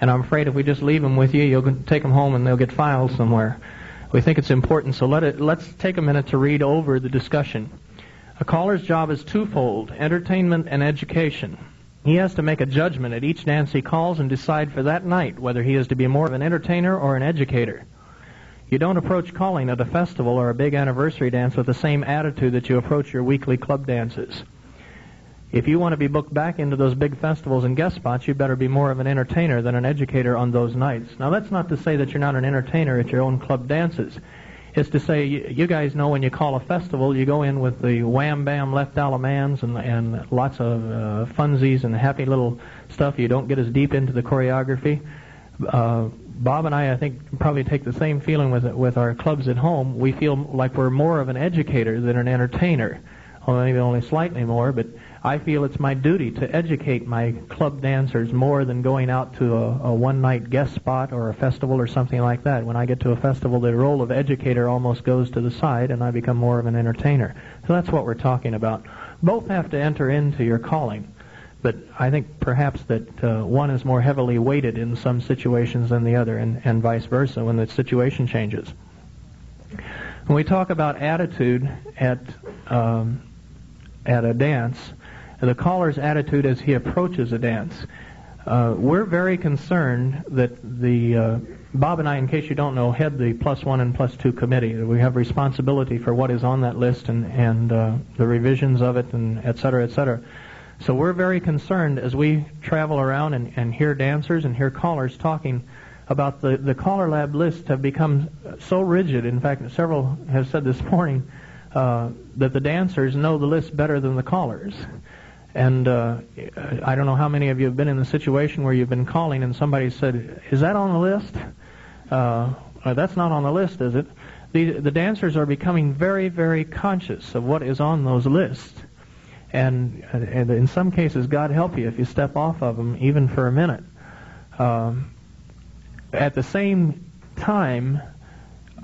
And I'm afraid if we just leave them with you, you'll take them home and they'll get filed somewhere. We think it's important, so let's take a minute to read over the discussion. A caller's job is twofold, entertainment and education. He has to make a judgment at each dance he calls and decide for that night whether he is to be more of an entertainer or an educator. You don't approach calling at a festival or a big anniversary dance with the same attitude that you approach your weekly club dances. If you want to be booked back into those big festivals and guest spots, you better be more of an entertainer than an educator on those nights. Now, that's not to say that you're not an entertainer at your own club dances. It's to say, you guys know when you call a festival, you go in with the wham-bam left alamans and lots of funsies and happy little stuff. You don't get as deep into the choreography. Bob and I think, probably take the same feeling with our clubs at home. We feel like we're more of an educator than an entertainer. Well, maybe only slightly more, but I feel it's my duty to educate my club dancers more than going out to a one-night guest spot or a festival or something like that. When I get to a festival, the role of educator almost goes to the side, and I become more of an entertainer. So that's what we're talking about. Both have to enter into your calling, but I think perhaps that one is more heavily weighted in some situations than the other, and vice versa when the situation changes. When we talk about attitude at a dance, the caller's attitude as he approaches a dance. We're very concerned that Bob and I, in case you don't know, head the +1 and +2 committee. We have responsibility for what is on that list and the revisions of it, and et cetera, et cetera. So we're very concerned as we travel around and hear dancers and hear callers talking about the CALLERLAB lists have become so rigid. In fact, several have said this morning that the dancers know the list better than the callers. And I don't know how many of you have been in the situation where you've been calling and somebody said, "Is that on the list?" That's not on the list, is it? The dancers are becoming very, very conscious of what is on those lists. And in some cases, God help you if you step off of them even for a minute. At the same time,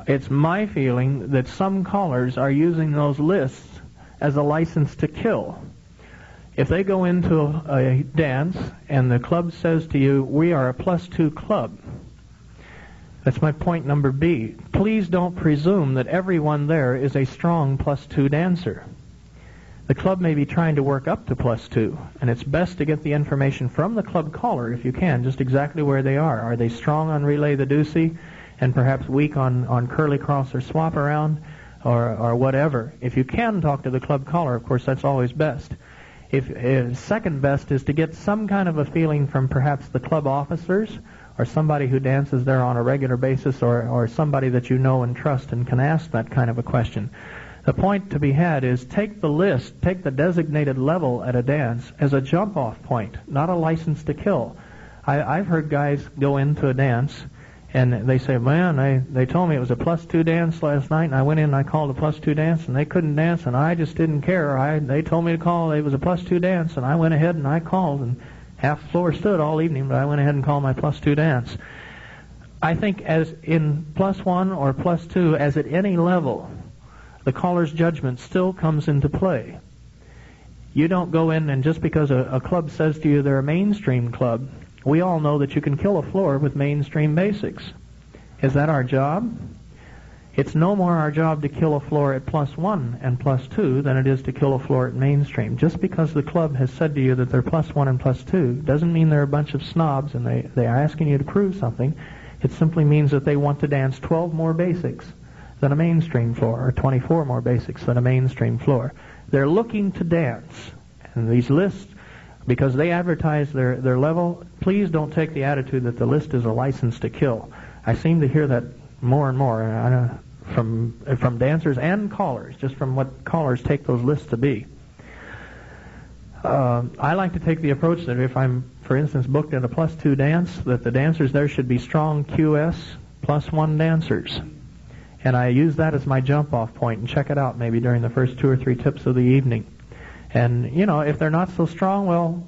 it's my feeling that some callers are using those lists as a license to kill. If they go into a dance and the club says to you, "We are a +2 club," that's my point number B. Please don't presume that everyone there is a strong +2 dancer. The club may be trying to work up to +2, and it's best to get the information from the club caller, if you can, just exactly where they are. Are they strong on relay the deucey and perhaps weak on curly cross or swap around or whatever? If you can talk to the club caller, of course, that's always best. If second best is to get some kind of a feeling from perhaps the club officers or somebody who dances there on a regular basis, or somebody that you know and trust and can ask that kind of a question. The point to be had is take the list, take the designated level at a dance as a jump-off point, not a license to kill. I've heard guys go into a dance and they say, "Man, they told me it was a +2 dance last night, and I went in and I called a +2 dance, and they couldn't dance, and I just didn't care. They told me to call, it was a +2 dance, and I went ahead and I called, and half the floor stood all evening, but I went ahead and called my +2 dance." I think as in +1 or +2, as at any level, the caller's judgment still comes into play. You don't go in and just because a club says to you they're a mainstream club, we all know that you can kill a floor with mainstream basics. Is that our job? It's no more our job to kill a floor at +1 and +2 than it is to kill a floor at mainstream. Just because the club has said to you that they're +1 and +2 doesn't mean they're a bunch of snobs and they are asking you to prove something. It simply means that they want to dance 12 more basics than a mainstream floor, or 24 more basics than a mainstream floor. They're looking to dance. And these lists, because they advertise their level, please don't take the attitude that the list is a license to kill. I seem to hear that more and more from dancers and callers, just from what callers take those lists to be. I like to take the approach that if I'm, for instance, booked in a +2 dance, that the dancers there should be strong QS +1 dancers. And I use that as my jump-off point and check it out maybe during the first 2 or 3 tips of the evening. And, you know, if they're not so strong, well,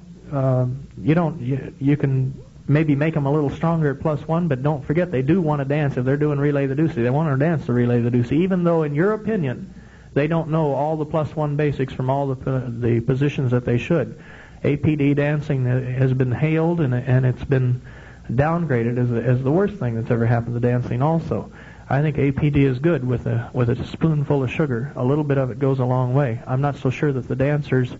you can maybe make them a little stronger at +1, but don't forget they do want to dance. If they're doing relay the deucey, they want to dance the relay the deucey, even though in your opinion they don't know all the +1 basics from all the positions that they should. APD dancing has been hailed and it's been downgraded as the worst thing that's ever happened to dancing also. I think APD is good with a spoonful of sugar. A little bit of it goes a long way. I'm not so sure that the dancers,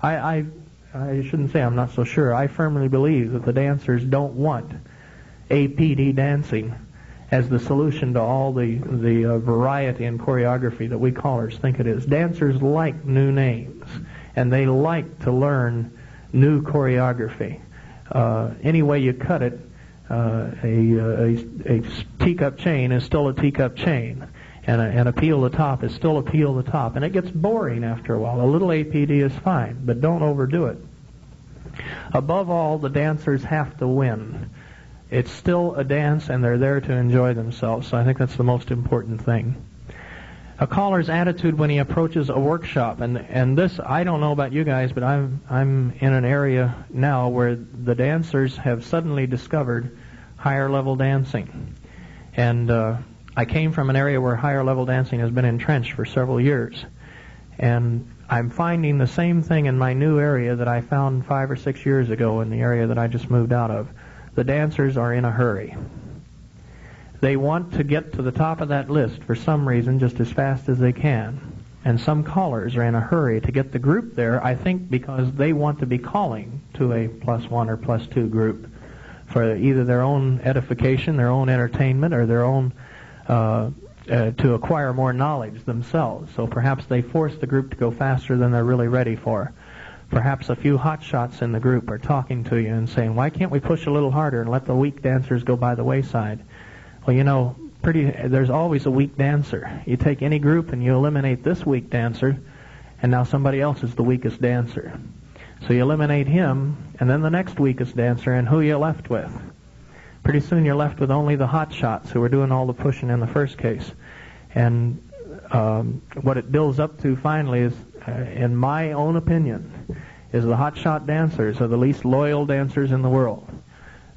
I shouldn't say I'm not so sure. I firmly believe that the dancers don't want APD dancing as the solution to all the variety in choreography that we callers think it is. Dancers like new names, and they like to learn new choreography. Any way you cut it, a teacup chain is still a teacup chain, and a peel the top is still a peel the top, and it gets boring after a while. A little APD is fine, but don't overdo it. Above all, the dancers have to win. It's still a dance, and they're there to enjoy themselves, so I think that's the most important thing. A caller's attitude when he approaches a workshop, and this, I don't know about you guys, but I'm in an area now where the dancers have suddenly discovered higher level dancing. And I came from an area where higher level dancing has been entrenched for several years. And I'm finding the same thing in my new area that I found 5 or 6 years ago in the area that I just moved out of. The dancers are in a hurry. They want to get to the top of that list for some reason just as fast as they can. And some callers are in a hurry to get the group there, I think because they want to be calling to a +1 or +2 group for either their own edification, their own entertainment, or their own to acquire more knowledge themselves. So perhaps they force the group to go faster than they're really ready for. Perhaps a few hot shots in the group are talking to you and saying, why can't we push a little harder and let the weak dancers go by the wayside? Well, you know, there's always a weak dancer. You take any group and you eliminate this weak dancer, and now somebody else is the weakest dancer. So you eliminate him, and then the next weakest dancer, and who you left with? Pretty soon you're left with only the hot shots who were doing all the pushing in the first case. And what it builds up to finally is, in my own opinion, is the hot shot dancers are the least loyal dancers in the world.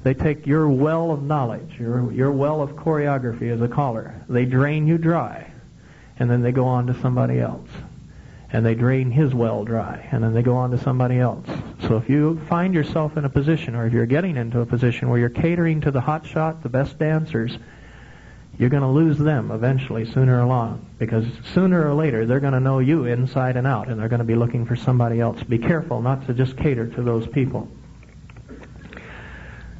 They take your well of knowledge, your well of choreography as a caller. They drain you dry, and then they go on to somebody else. And they drain his well dry, and then they go on to somebody else. So if you find yourself in a position, or if you're getting into a position where you're catering to the hot shot, the best dancers, you're going to lose them eventually, sooner or long, because sooner or later they're going to know you inside and out, and they're going to be looking for somebody else. Be careful not to just cater to those people.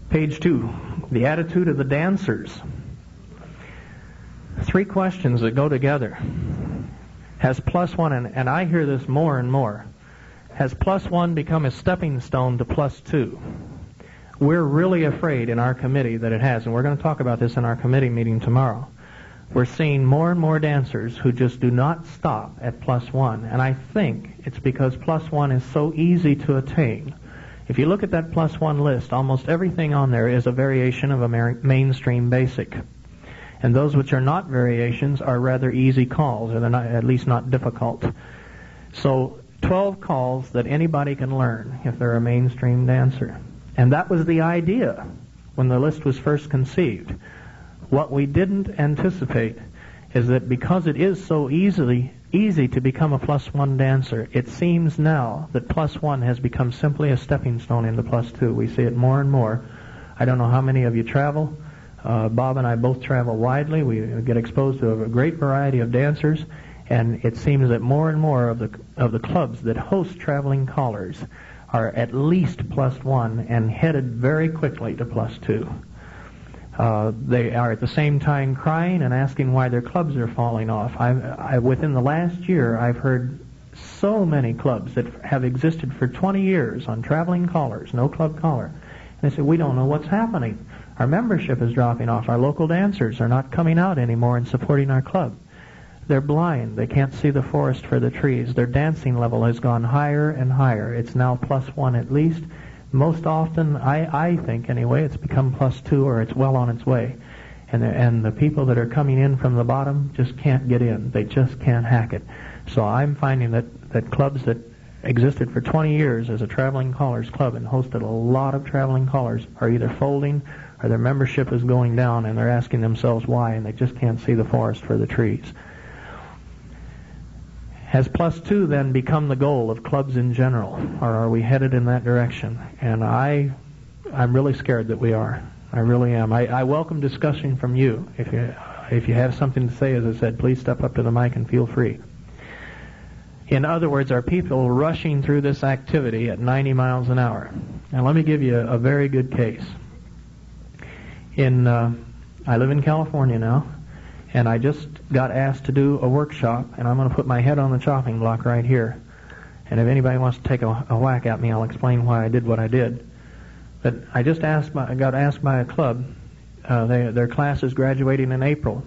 Page 2, the attitude of the dancers. 3 questions that go together. Has +1, and I hear this more and more, has +1 become a stepping stone to +2? We're really afraid in our committee that it has, and we're going to talk about this in our committee meeting tomorrow. We're seeing more and more dancers who just do not stop at +1, and I think it's because +1 is so easy to attain. If you look at that +1 list, almost everything on there is a variation of a mainstream basic. And those which are not variations are rather easy calls, or they're not, at least not difficult. So 12 calls that anybody can learn if they're a mainstream dancer. And that was the idea when the list was first conceived. What we didn't anticipate is that because it is so easy to become a +1 dancer, it seems now that +1 has become simply a stepping stone into +2. We see it more and more. I don't know how many of you travel. Bob and I both travel widely. We get exposed to a great variety of dancers, and it seems that more and more of the clubs that host traveling callers are at least +1 and headed very quickly to +2. They are at the same time crying and asking why their clubs are falling off. Within the last year, I've heard so many clubs that have existed for 20 years on traveling callers, no club caller. And they say, we don't know what's happening. Our membership is dropping off. Our local dancers are not coming out anymore and supporting our club. They're blind. They can't see the forest for the trees. Their dancing level has gone higher and higher. It's now +1 at least. Most often, I think anyway, it's become +2 or it's well on its way. And the people that are coming in from the bottom just can't get in. They just can't hack it. So I'm finding that clubs that existed for 20 years as a traveling callers club and hosted a lot of traveling callers are either folding or their membership is going down, and they're asking themselves why, and they just can't see the forest for the trees. Has +2 then become the goal of clubs in general, or are we headed in that direction? And I'm really scared that we are. I really am. I welcome discussion from you. If you have something to say, as I said, please step up to the mic and feel free. In other words, are people rushing through this activity at 90 miles an hour? Now let me give you a very good case. I live in California now, and I just got asked to do a workshop, and I'm going to put my head on the chopping block right here. And if anybody wants to take a whack at me, I'll explain why I did what I did. But I just got asked by a club. Their class is graduating in April,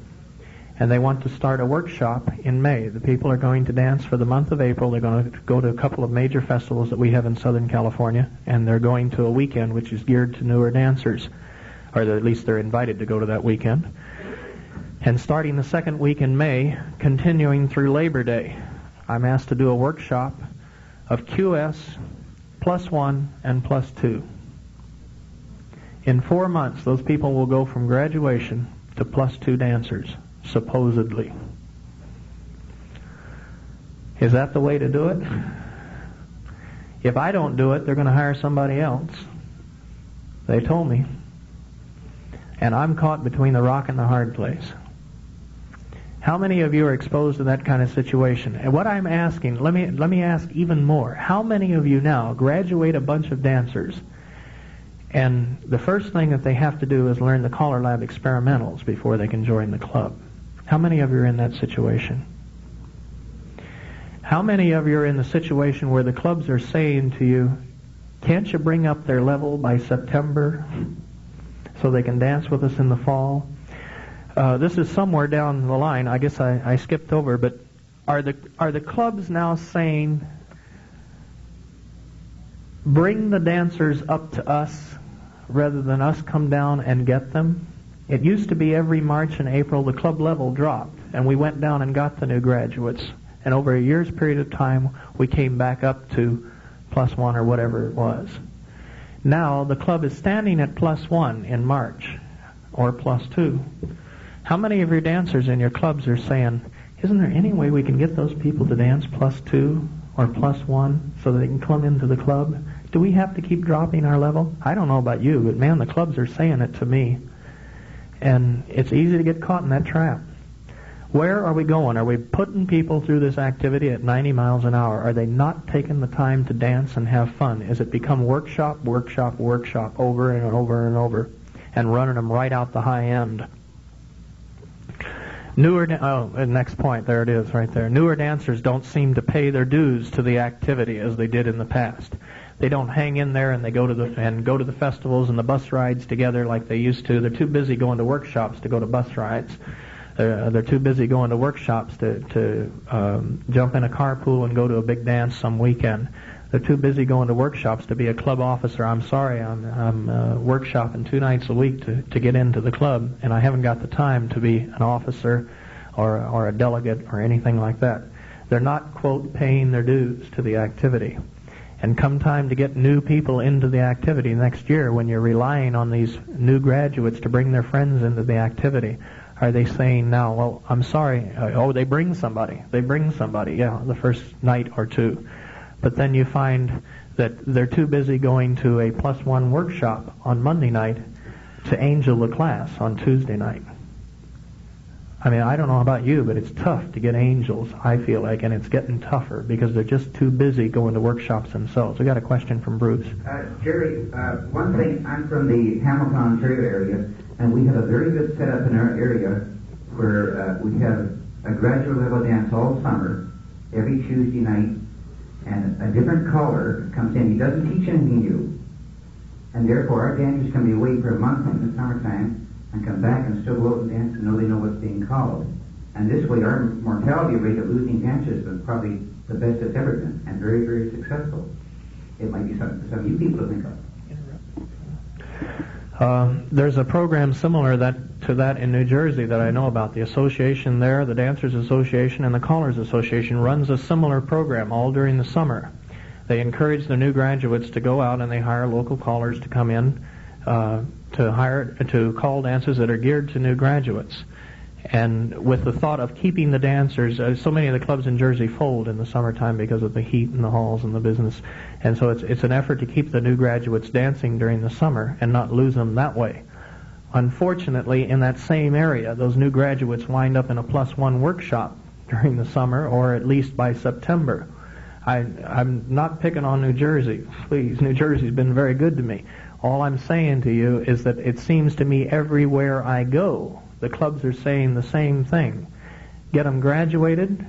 and they want to start a workshop in May. The people are going to dance for the month of April. They're going to go to a couple of major festivals that we have in Southern California, and they're going to a weekend which is geared to newer dancers, or at least they're invited to go to that weekend. And starting the second week in May, continuing through Labor Day, I'm asked to do a workshop of QS, +1, and +2. In 4 months, those people will go from graduation to +2 dancers, supposedly. Is that the way to do it? If I don't do it, they're going to hire somebody else. They told me. And I'm caught between the rock and the hard place. How many of you are exposed to that kind of situation? And what I'm asking, let me ask even more. How many of you now graduate a bunch of dancers, and the first thing that they have to do is learn the CALLERLAB experimentals before they can join the club? How many of you are in that situation? How many of you are in the situation where the clubs are saying to you, can't you bring up their level by September so they can dance with us in the fall? This is somewhere down the line. I guess I skipped over, but are the clubs now saying, bring the dancers up to us rather than us come down and get them? It used to be every March and April the club level dropped, and we went down and got the new graduates. And over a year's period of time, we came back up to +1 or whatever it was. Now the club is standing at +1 in March, or +2. How many of your dancers in your clubs are saying, isn't there any way we can get those people to dance +2 or +1 so that they can come into the club? Do we have to keep dropping our level? I don't know about you, but man, the clubs are saying it to me. And it's easy to get caught in that trap. Where are we going? Are we putting people through this activity at 90 miles an hour? Are they not taking the time to dance and have fun? Has it become workshop, workshop, workshop over and over and over, and running them right out the high end? Next point, there it is right there. Newer dancers don't seem to pay their dues to the activity as they did in the past. They don't hang in there and they go to the festivals and the bus rides together like they used to. They're too busy going to workshops to go to bus rides. They're too busy going to workshops to jump in a carpool and go to a big dance some weekend. They're too busy going to workshops to be a club officer. I'm sorry, I'm workshopping 2 nights a week to get into the club, and I haven't got the time to be an officer or a delegate or anything like that. They're not, quote, paying their dues to the activity. And come time to get new people into the activity next year, when you're relying on these new graduates to bring their friends into the activity, are they saying now, well, I'm sorry, they bring somebody, yeah, the first night or two. But then you find that they're too busy going to a +1 workshop on Monday night to angel the class on Tuesday night. I mean, I don't know about you, but it's tough to get angels, I feel like, and it's getting tougher because they're just too busy going to workshops themselves. We got a question from Bruce. Jerry, one thing, I'm from the Hamilton, Ontario area, and we have a very good setup in our area where we have a graduate level dance all summer, every Tuesday night, and a different caller comes in. He doesn't teach anything new, and therefore our dancers can be away for a month in the summertime and come back and still go out and dance and know they know what's being called. And this way our mortality rate of losing dancers has been probably the best it's ever been, and very, very successful. It might be something for some of you people to think of. There's a program similar to that in New Jersey that I know about. The association there, the Dancers Association and the Callers Association, runs a similar program all during the summer. They encourage the new graduates to go out and they hire local callers to come in to call dances that are geared to new graduates. And with the thought of keeping the dancers, so many of the clubs in Jersey fold in the summertime because of the heat and the halls and the business. And so it's an effort to keep the new graduates dancing during the summer and not lose them that way. Unfortunately, in that same area, those new graduates wind up in a +1 workshop during the summer, or at least by September. I'm not picking on New Jersey. Please, New Jersey's been very good to me. All I'm saying to you is that it seems to me everywhere I go, the clubs are saying the same thing. Get them graduated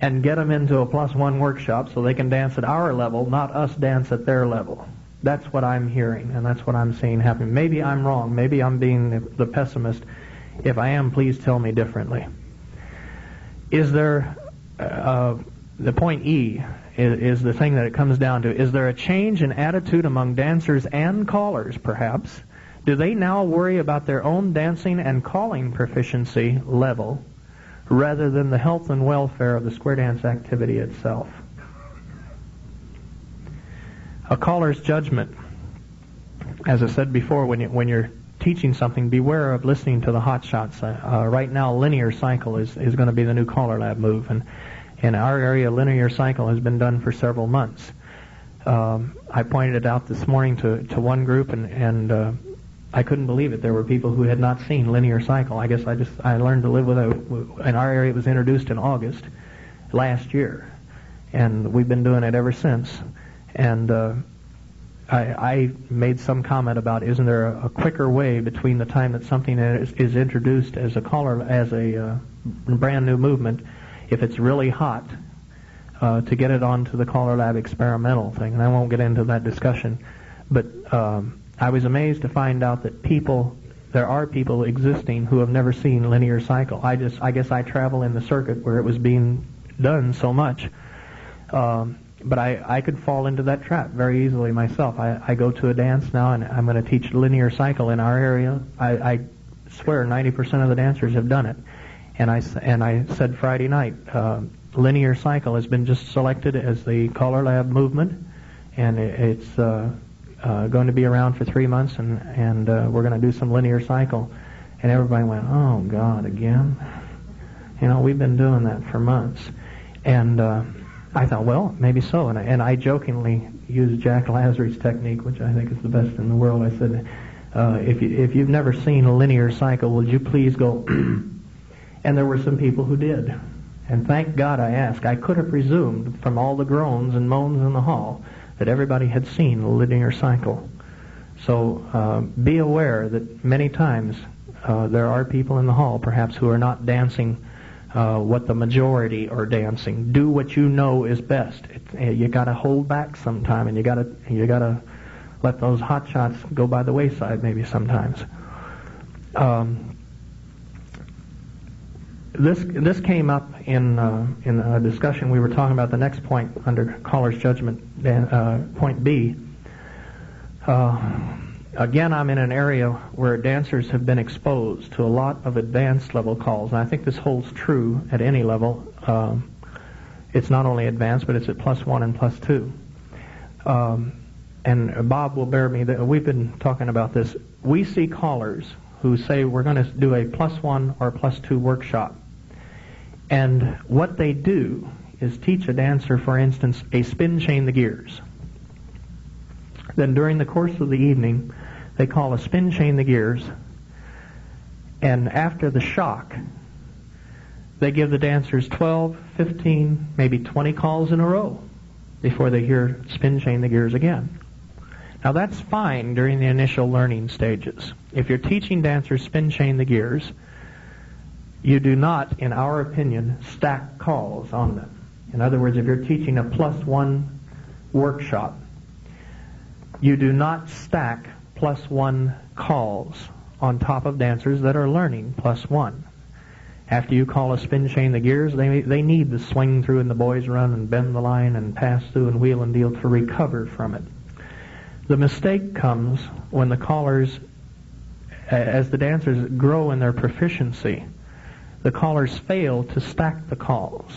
and get them into a +1 workshop so they can dance at our level, not us dance at their level. That's what I'm hearing, and that's what I'm seeing happen. Maybe I'm wrong. Maybe I'm being the pessimist. If I am, please tell me differently. Is there, the point E is the thing that it comes down to. Is there a change in attitude among dancers and callers, perhaps? Do they now worry about their own dancing and calling proficiency level rather than the health and welfare of the square dance activity itself? A caller's judgment. As I said before, when you're teaching something, beware of listening to the hot shots. Right now, linear cycle is going to be the new CALLERLAB move, and in our area, linear cycle has been done for several months. I pointed it out this morning to one group, and I couldn't believe it. There were people who had not seen linear cycle. I guess I learned to live with it. In our area, it was introduced in August last year, and we've been doing it ever since. And I made some comment about, isn't there a quicker way between the time that something is introduced as a brand new movement, if it's really hot, to get it onto the CALLERLAB experimental thing? And I won't get into that discussion, but I was amazed to find out that there are people existing who have never seen linear cycle. I guess I travel in the circuit where it was being done so much. But I could fall into that trap very easily myself. I go to a dance now, and I'm going to teach linear cycle in our area. I swear 90% of the dancers have done it. And I said Friday night, linear cycle has been just selected as the CALLERLAB movement, and it's going to be around for 3 months, and we're going to do some linear cycle. And everybody went, oh, God, again? You know, we've been doing that for months. And I thought, well, maybe so. And I jokingly used Jack Lazarus' technique, which I think is the best in the world. I said, if you've never seen a linear cycle, would you please go? And there were some people who did. And thank God I asked. I could have presumed from all the groans and moans in the hall that everybody had seen a linear cycle. So be aware that many times there are people in the hall, perhaps, who are not dancing what the majority are dancing. Do what you know is best. You got to hold back sometime, and you got to let those hot shots go by the wayside maybe sometimes. This came up in a discussion we were talking about. The next point under caller's judgment, point B. Again, I'm in an area where dancers have been exposed to a lot of advanced level calls, and I think this holds true at any level. It's not only advanced, but it's at +1 and +2. And Bob will bear me that we've been talking about this. We see callers who say we're going to do a +1 or +2 workshop. And what they do is teach a dancer, for instance, a spin chain the gears. Then during the course of the evening, they call a spin chain the gears, and after the shock, they give the dancers 12, 15, maybe 20 calls in a row before they hear spin chain the gears again. Now that's fine during the initial learning stages. If you're teaching dancers spin chain the gears, you do not, in our opinion, stack calls on them. In other words, if you're teaching a +1 workshop, you do not stack +1 calls on top of dancers that are learning +1. After you call a spin chain the gears, they need the swing through and the boys run and bend the line and pass through and wheel and deal to recover from it. The mistake comes when the callers, as the dancers grow in their proficiency, the callers fail to stack the calls.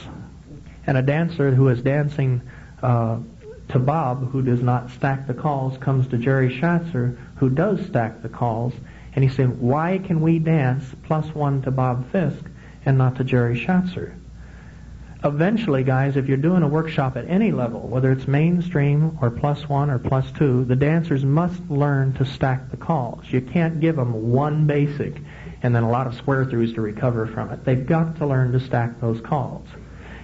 And a dancer who is dancing to Bob, who does not stack the calls, comes to Jerry Schatzer, who does stack the calls, and he said, why can we dance +1 to Bob Fisk and not to Jerry Schatzer? Eventually, guys, if you're doing a workshop at any level, whether it's mainstream or +1 or +2, the dancers must learn to stack the calls. You can't give them one basic and then a lot of swear-throughs to recover from it. They've got to learn to stack those calls.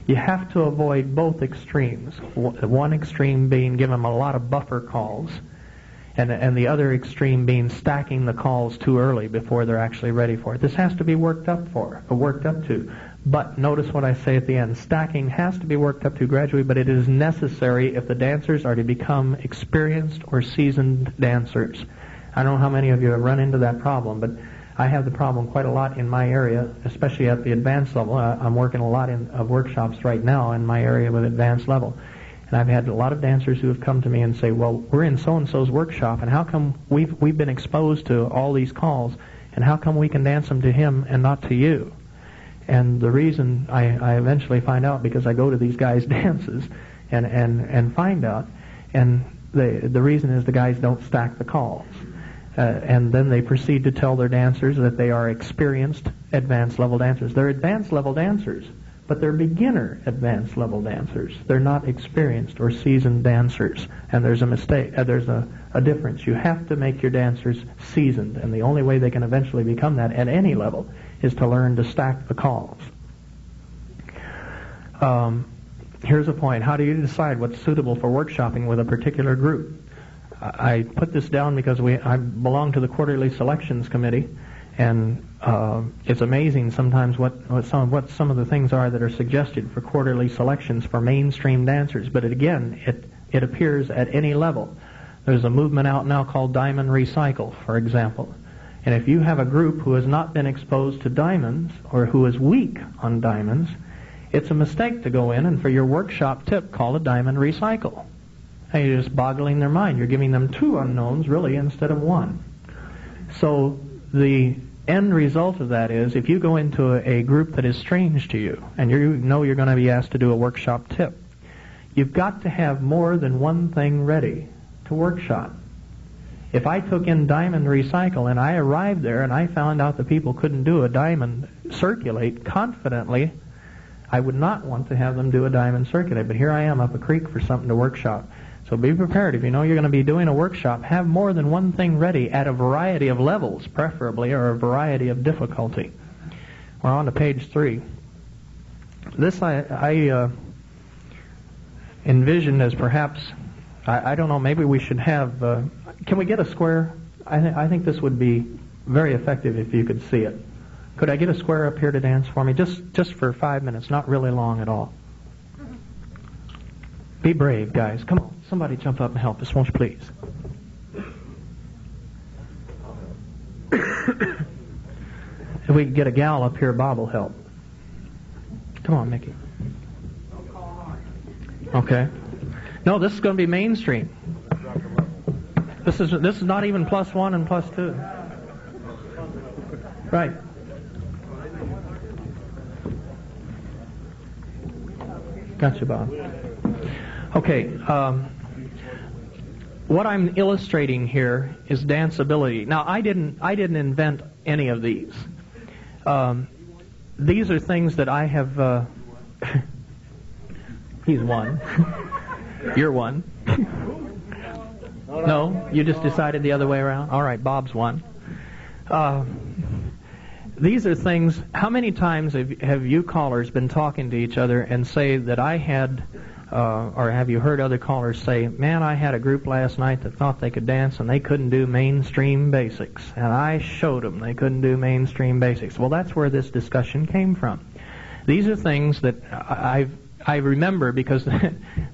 You have to avoid both extremes. One extreme being give them a lot of buffer calls, and the other extreme being stacking the calls too early before they're actually ready for it. This has to be worked up to. But notice what I say at the end. Stacking has to be worked up to gradually, but it is necessary if the dancers are to become experienced or seasoned dancers. I don't know how many of you have run into that problem, but I have the problem quite a lot in my area, especially at the advanced level. I'm working a lot of workshops right now in my area with advanced level. And I've had a lot of dancers who have come to me and say, well, we're in so-and-so's workshop, and how come we've been exposed to all these calls, and how come we can dance them to him and not to you? And the reason I eventually find out, because I go to these guys' dances and find out, and the reason is the guys don't stack the calls. And then they proceed to tell their dancers that they are experienced advanced level dancers. They're advanced level dancers, but they're beginner advanced level dancers. They're not experienced or seasoned dancers. And there's a mistake. There's a difference. You have to make your dancers seasoned, and the only way they can eventually become that at any level is to learn to stack the calls. Here's a point. How do you decide what's suitable for workshopping with a particular group? I put this down because I belong to the quarterly selections committee, and it's amazing sometimes what some of the things are that are suggested for quarterly selections for mainstream dancers. But it appears at any level. There's a movement out now called Diamond Recycle, for example. And if you have a group who has not been exposed to diamonds or who is weak on diamonds, it's a mistake to go in and for your workshop tip call a Diamond Recycle. And you're just boggling their mind. You're giving them two unknowns, really, instead of one. So the end result of that is if you go into a group that is strange to you and you know you're going to be asked to do a workshop tip, you've got to have more than one thing ready to workshop. If I took in Diamond Recycle and I arrived there and I found out that people couldn't do a diamond circulate confidently, I would not want to have them do a diamond circulate. But here I am up a creek for something to workshop. So be prepared. If you know you're going to be doing a workshop, have more than one thing ready at a variety of levels, preferably, or a variety of difficulty. We're on to page 3. This I envisioned as perhaps, I don't know, maybe we should have, can we get a square? I think this would be very effective if you could see it. Could I get a square up here to dance for me? Just for 5 minutes, not really long at all. Be brave, guys. Come on. Somebody jump up and help us, won't you please? If we could get a gal up here, Bob will help. Come on, Mickey. Okay. No, this is going to be mainstream. This is not even +1 and +2. Right. Gotcha, Bob. Okay, what I'm illustrating here is danceability. Now, I didn't invent any of these. These are things that I have. He's one. You're one. No, you just decided the other way around. All right, Bob's one. These are things. How many times have you callers been talking to each other and say that I had? Or have you heard other callers say, man, I had a group last night that thought they could dance and they couldn't do mainstream basics. And I showed them they couldn't do mainstream basics. Well, that's where this discussion came from. These are things that I remember because,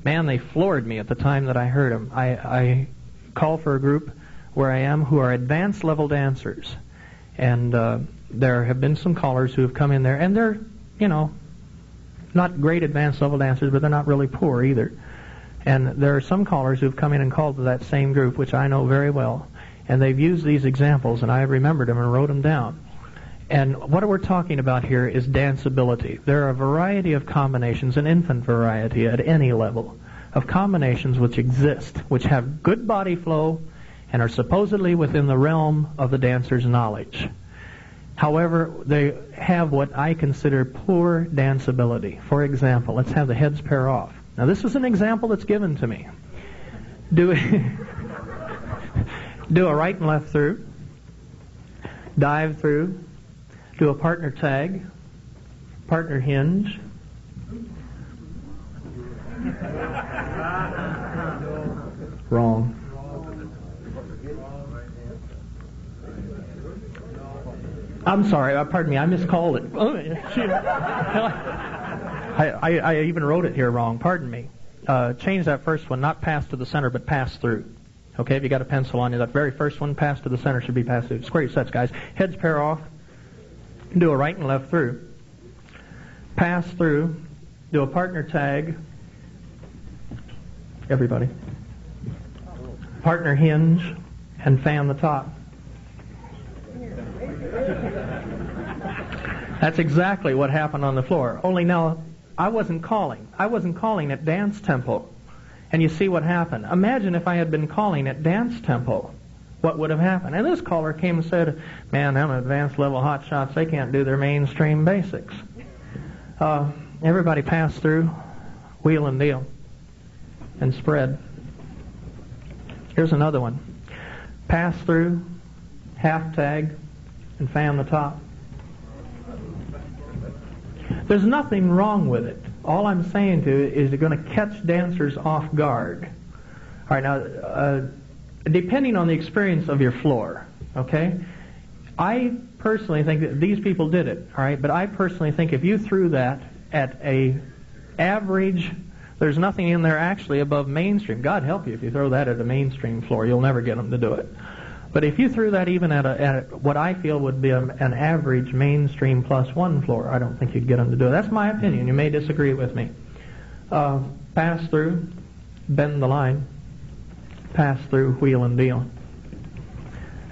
man, they floored me at the time that I heard them. I call for a group where I am who are advanced level dancers. And there have been some callers who have come in there, and they're, not great advanced level dancers, but they're not really poor either. And there are some callers who've come in and called to that same group, which I know very well. And they've used these examples, and I remembered them and wrote them down. And what we're talking about here is danceability. There are a variety of combinations, an infant variety at any level, of combinations which exist, which have good body flow and are supposedly within the realm of the dancer's knowledge. However, they have what I consider poor danceability. For example, let's have the heads pair off. Now, this is an example that's given to me. Do a right and left through, dive through, do a partner tag, partner hinge, wrong. I'm sorry, pardon me, I miscalled it. I even wrote it here wrong, pardon me. Change that first one, not pass to the center, but pass through. Okay, if you got a pencil on you, that very first one, pass to the center, should be pass through. Square your sets, guys. Heads pair off, do a right and left through. Pass through, do a partner tag. Everybody. Partner hinge, and fan the top. That's exactly what happened on the floor. Only now, I wasn't calling. I wasn't calling at dance tempo. And you see what happened. Imagine if I had been calling at dance tempo. What would have happened? And this caller came and said, man, them advanced level hot shots, they can't do their mainstream basics. Everybody pass through, wheel and deal, and spread. Here's another one. Pass through, half tag, and fan the top. There's nothing wrong with it. All I'm saying to you is you're going to catch dancers off guard. All right, now, depending on the experience of your floor, okay? I personally think that these people did it, all right? But I personally think if you threw that at a average, there's nothing in there actually above mainstream. God help you if you throw that at a mainstream floor. You'll never get them to do it. But if you threw that even at what I feel would be an average mainstream +1 floor, I don't think you'd get them to do it. That's my opinion. You may disagree with me. Pass through, bend the line, pass through, wheel and deal.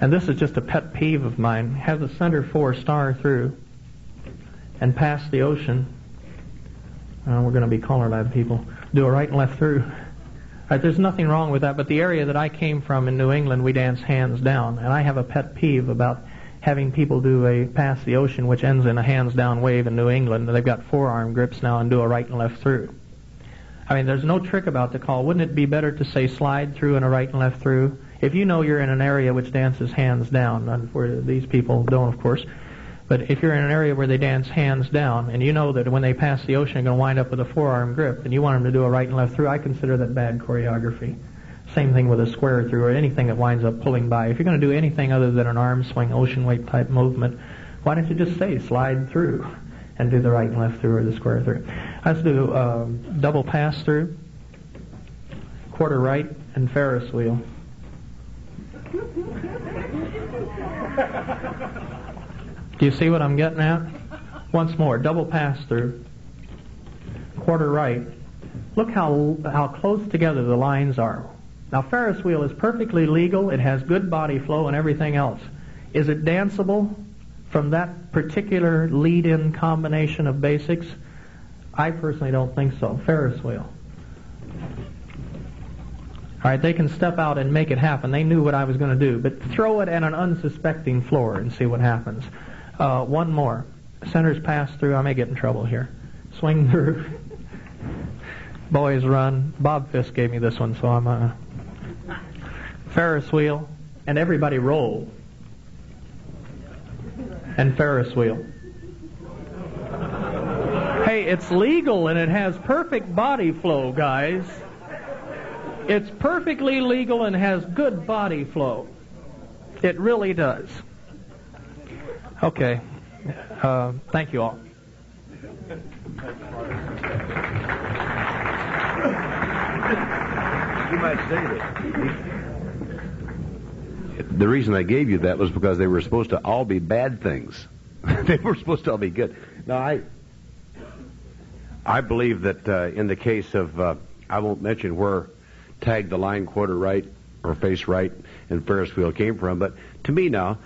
And this is just a pet peeve of mine. Have the center 4 star through and pass the ocean. We're going to be CALLERLAB people. Do a right and left through. Right, there's nothing wrong with that, but the area that I came from in New England, we dance hands down, and I have a pet peeve about having people do a pass the ocean, which ends in a hands down wave in New England. They've got forearm grips now and do a right and left through. I mean, there's no trick about the call. Wouldn't it be better to say slide through and a right and left through? If you know you're in an area which dances hands down, and where these people don't, of course, but if you're in an area where they dance hands down, and you know that when they pass the ocean, you're going to wind up with a forearm grip, and you want them to do a right and left through, I consider that bad choreography. Same thing with a square through or anything that winds up pulling by. If you're going to do anything other than an arm swing, ocean weight type movement, why don't you just say slide through and do the right and left through or the square through? Let's do double pass through, quarter right, and Ferris wheel. Do you see what I'm getting at? Once more, double pass through, quarter right. Look how close together the lines are. Now, Ferris wheel is perfectly legal. It has good body flow and everything else. Is it danceable from that particular lead-in combination of basics? I personally don't think so. Ferris wheel. All right, they can step out and make it happen. They knew what I was going to do. But throw it at an unsuspecting floor and see what happens. One more. Centers pass through. I may get in trouble here. Swing through. Boys run. Bob Fisk gave me this one, so I'm Ferris wheel. And everybody roll. And Ferris wheel. Hey, it's legal and it has perfect body flow, guys. It's perfectly legal and has good body flow. It really does. Okay. Thank you all. You might say that. The reason I gave you that was because they were supposed to all be bad things. They were supposed to all be good. Now, I believe that in the case of, I won't mention where tag the line quarter right or face right and Ferris wheel came from, but to me now,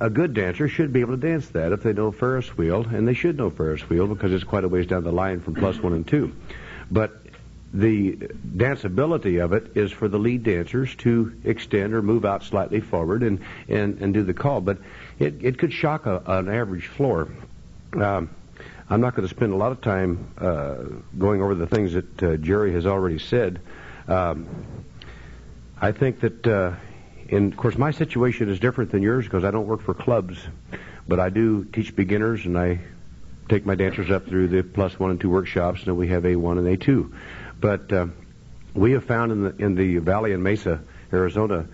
a good dancer should be able to dance that if they know Ferris wheel, and they should know Ferris wheel because it's quite a ways down the line from +1 and 2. But the danceability of it is for the lead dancers to extend or move out slightly forward and do the call. But it could shock an average floor. I'm not going to spend a lot of time going over the things that Jerry has already said. I think that, of course, my situation is different than yours because I don't work for clubs, but I do teach beginners, and I take my dancers up through the +1 and 2 workshops, and then we have A1 and A2. But we have found in the Valley and Mesa, Arizona,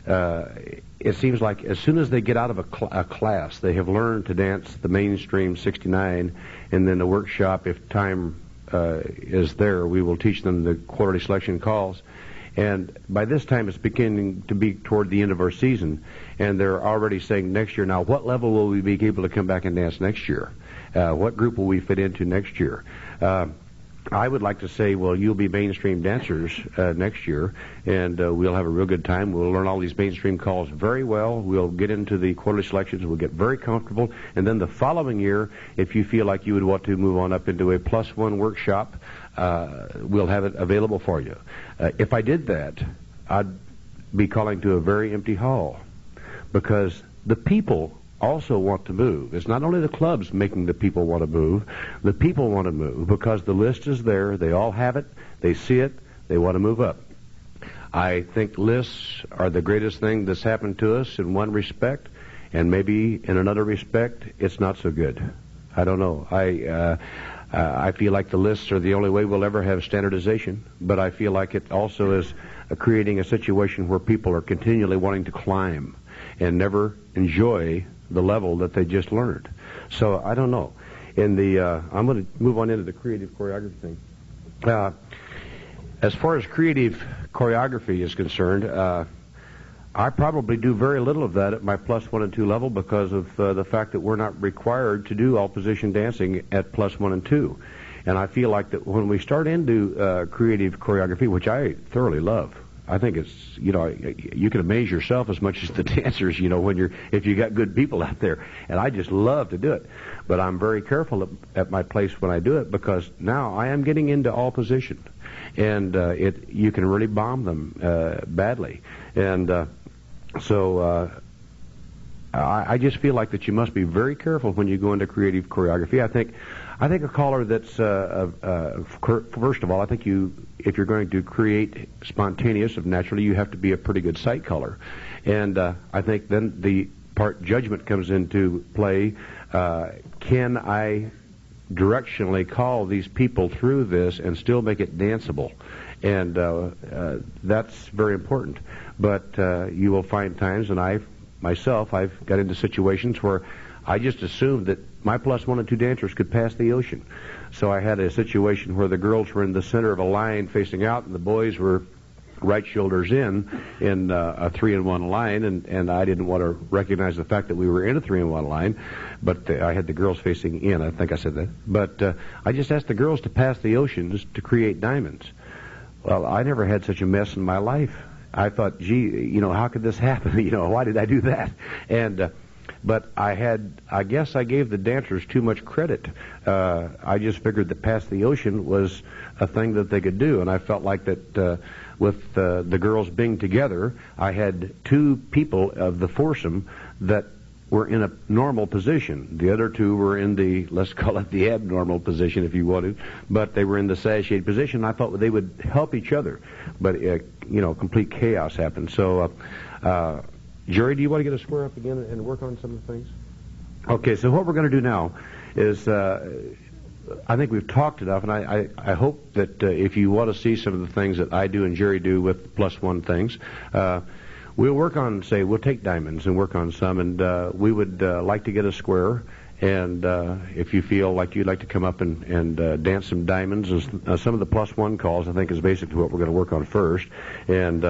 it seems like as soon as they get out of a class, they have learned to dance the mainstream 69, and then the workshop, if time is there, we will teach them the quarterly selection calls. And by this time, it's beginning to be toward the end of our season, and they're already saying next year, now what level will we be able to come back and dance next year? What group will we fit into next year? I would like to say, well, you'll be mainstream dancers next year, and we'll have a real good time. We'll learn all these mainstream calls very well. We'll get into the quarterly selections. We'll get very comfortable. And then the following year, if you feel like you would want to move on up into a +1 workshop, we'll have it available for you. If I did that, I'd be calling to a very empty hall, because the people also want to move. It's not only the clubs making the people want to move. The people want to move because the list is there. They all have it. They see it. They want to move up. I think lists are the greatest thing that's happened to us in one respect, and maybe in another respect, it's not so good. I don't know. I feel like the lists are the only way we'll ever have standardization, but I feel like it also is creating a situation where people are continually wanting to climb and never enjoy the level that they just learned. So I don't know. I'm going to move on into the creative choreography thing. As far as creative choreography is concerned, I probably do very little of that at my +1 and 2 level because of the fact that we're not required to do all position dancing at +1 and 2. And I feel like that when we start into creative choreography, which I thoroughly love, I think it's, you can amaze yourself as much as the dancers, if you got good people out there. And I just love to do it. But I'm very careful at my place when I do it, because now I am getting into all position. And you can really bomb them badly. And so I just feel like that you must be very careful when you go into creative choreography. I think a caller that's first of all, I think if you're going to create spontaneous, naturally you have to be a pretty good sight caller, and I think then the part judgment comes into play. Can I directionally call these people through this and still make it danceable? And that's very important. But you will find times, and I've got into situations where I just assumed that my +1 and 2 dancers could pass the ocean. So I had a situation where the girls were in the center of a line facing out, and the boys were right shoulders in a 3-in-1 line, and I didn't want to recognize the fact that we were in a 3-in-1 line, but I had the girls facing in. I think I said that. But I just asked the girls to pass the oceans to create diamonds. Well, I never had such a mess in my life. I thought, gee, how could this happen? Why did I do that? And but I guess I gave the dancers too much credit. I just figured that pass the ocean was a thing that they could do, and I felt like that with the girls being together, I had two people of the foursome that were in a normal position. The other two were in the, let's call it the abnormal position if you want to, but they were in the sashayed position. I thought they would help each other, but complete chaos happened. So Jerry, do you want to get a square up again and work on some of the things? Okay, so what we're going to do now is, I think we've talked enough, and I hope that if you want to see some of the things that I do and Jerry do with +1 things, we'll work on, we'll take diamonds and work on some, and we would like to get a square, and if you feel like you'd like to come up and dance some diamonds, and some of the +1 calls, I think, is basically what we're going to work on first. And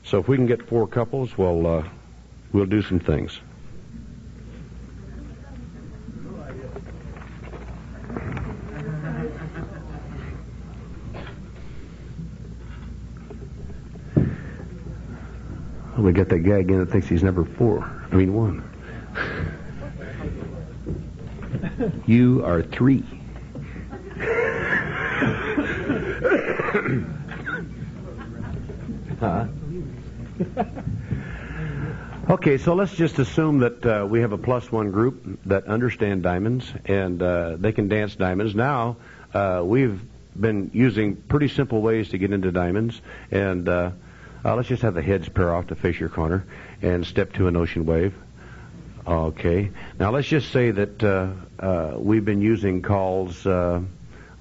so if we can get 4 couples, we'll do some things. We got that guy again that thinks he's number 1. You are 3. Okay, so let's just assume that we have a +1 group that understand diamonds, and they can dance diamonds. Now, we've been using pretty simple ways to get into diamonds, and let's just have the heads pair off to face your corner and step to an ocean wave. Okay, now let's just say that we've been using calls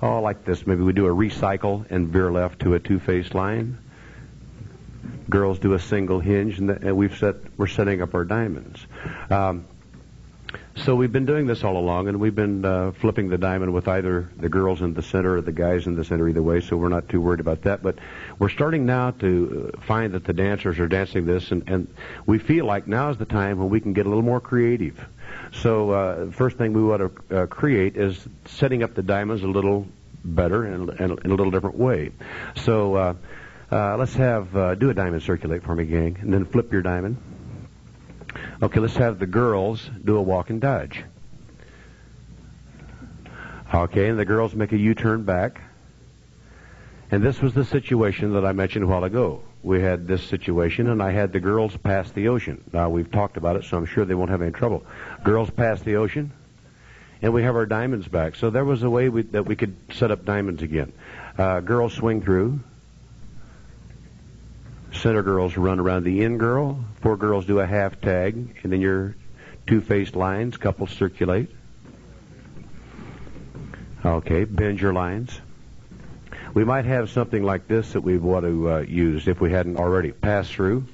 like this. Maybe we do a recycle and veer left to a two-faced line. Girls do a single hinge, and we're setting up our diamonds. So we've been doing this all along, and we've been flipping the diamond with either the girls in the center or the guys in the center, either way, so we're not too worried about that. But we're starting now to find that the dancers are dancing this, and we feel like now is the time when we can get a little more creative. So the first thing we want to create is setting up the diamonds a little better and in a little different way. So let's do a diamond circulate for me, gang, and then flip your diamond. Okay, let's have the girls do a walk and dodge. Okay, and the girls make a U-turn back. And this was the situation that I mentioned a while ago. We had this situation, and I had the girls pass the ocean. Now, we've talked about it, so I'm sure they won't have any trouble. Girls pass the ocean, and we have our diamonds back. So there was a way that we could set up diamonds again. Girls swing through. Center girls run around the in girl. 4 girls do a half tag, and then your two-faced lines. Couples circulate. Okay, bend your lines. We might have something like this that we want to use if we hadn't already. Pass through.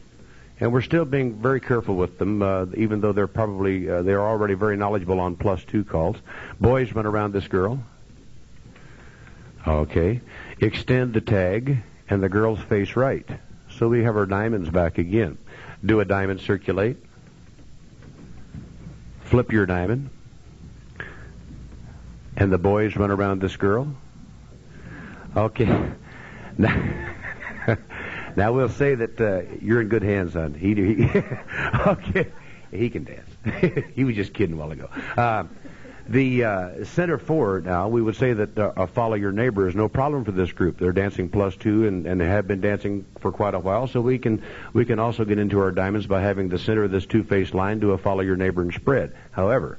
And we're still being very careful with them, even though they're already very knowledgeable on +2 calls. Boys run around this girl. Okay. Extend the tag, and the girls face right. So we have our diamonds back again. Do a diamond circulate. Flip your diamond. And the boys run around this girl. Okay. Now we'll say that you're in good hands, son. Okay. He can dance. He was just kidding a while ago. The center forward now, we would say that follow your neighbor is no problem for this group. They're dancing +2 and they have been dancing for quite a while, so we can also get into our diamonds by having the center of this two-faced line do a follow your neighbor and spread. However,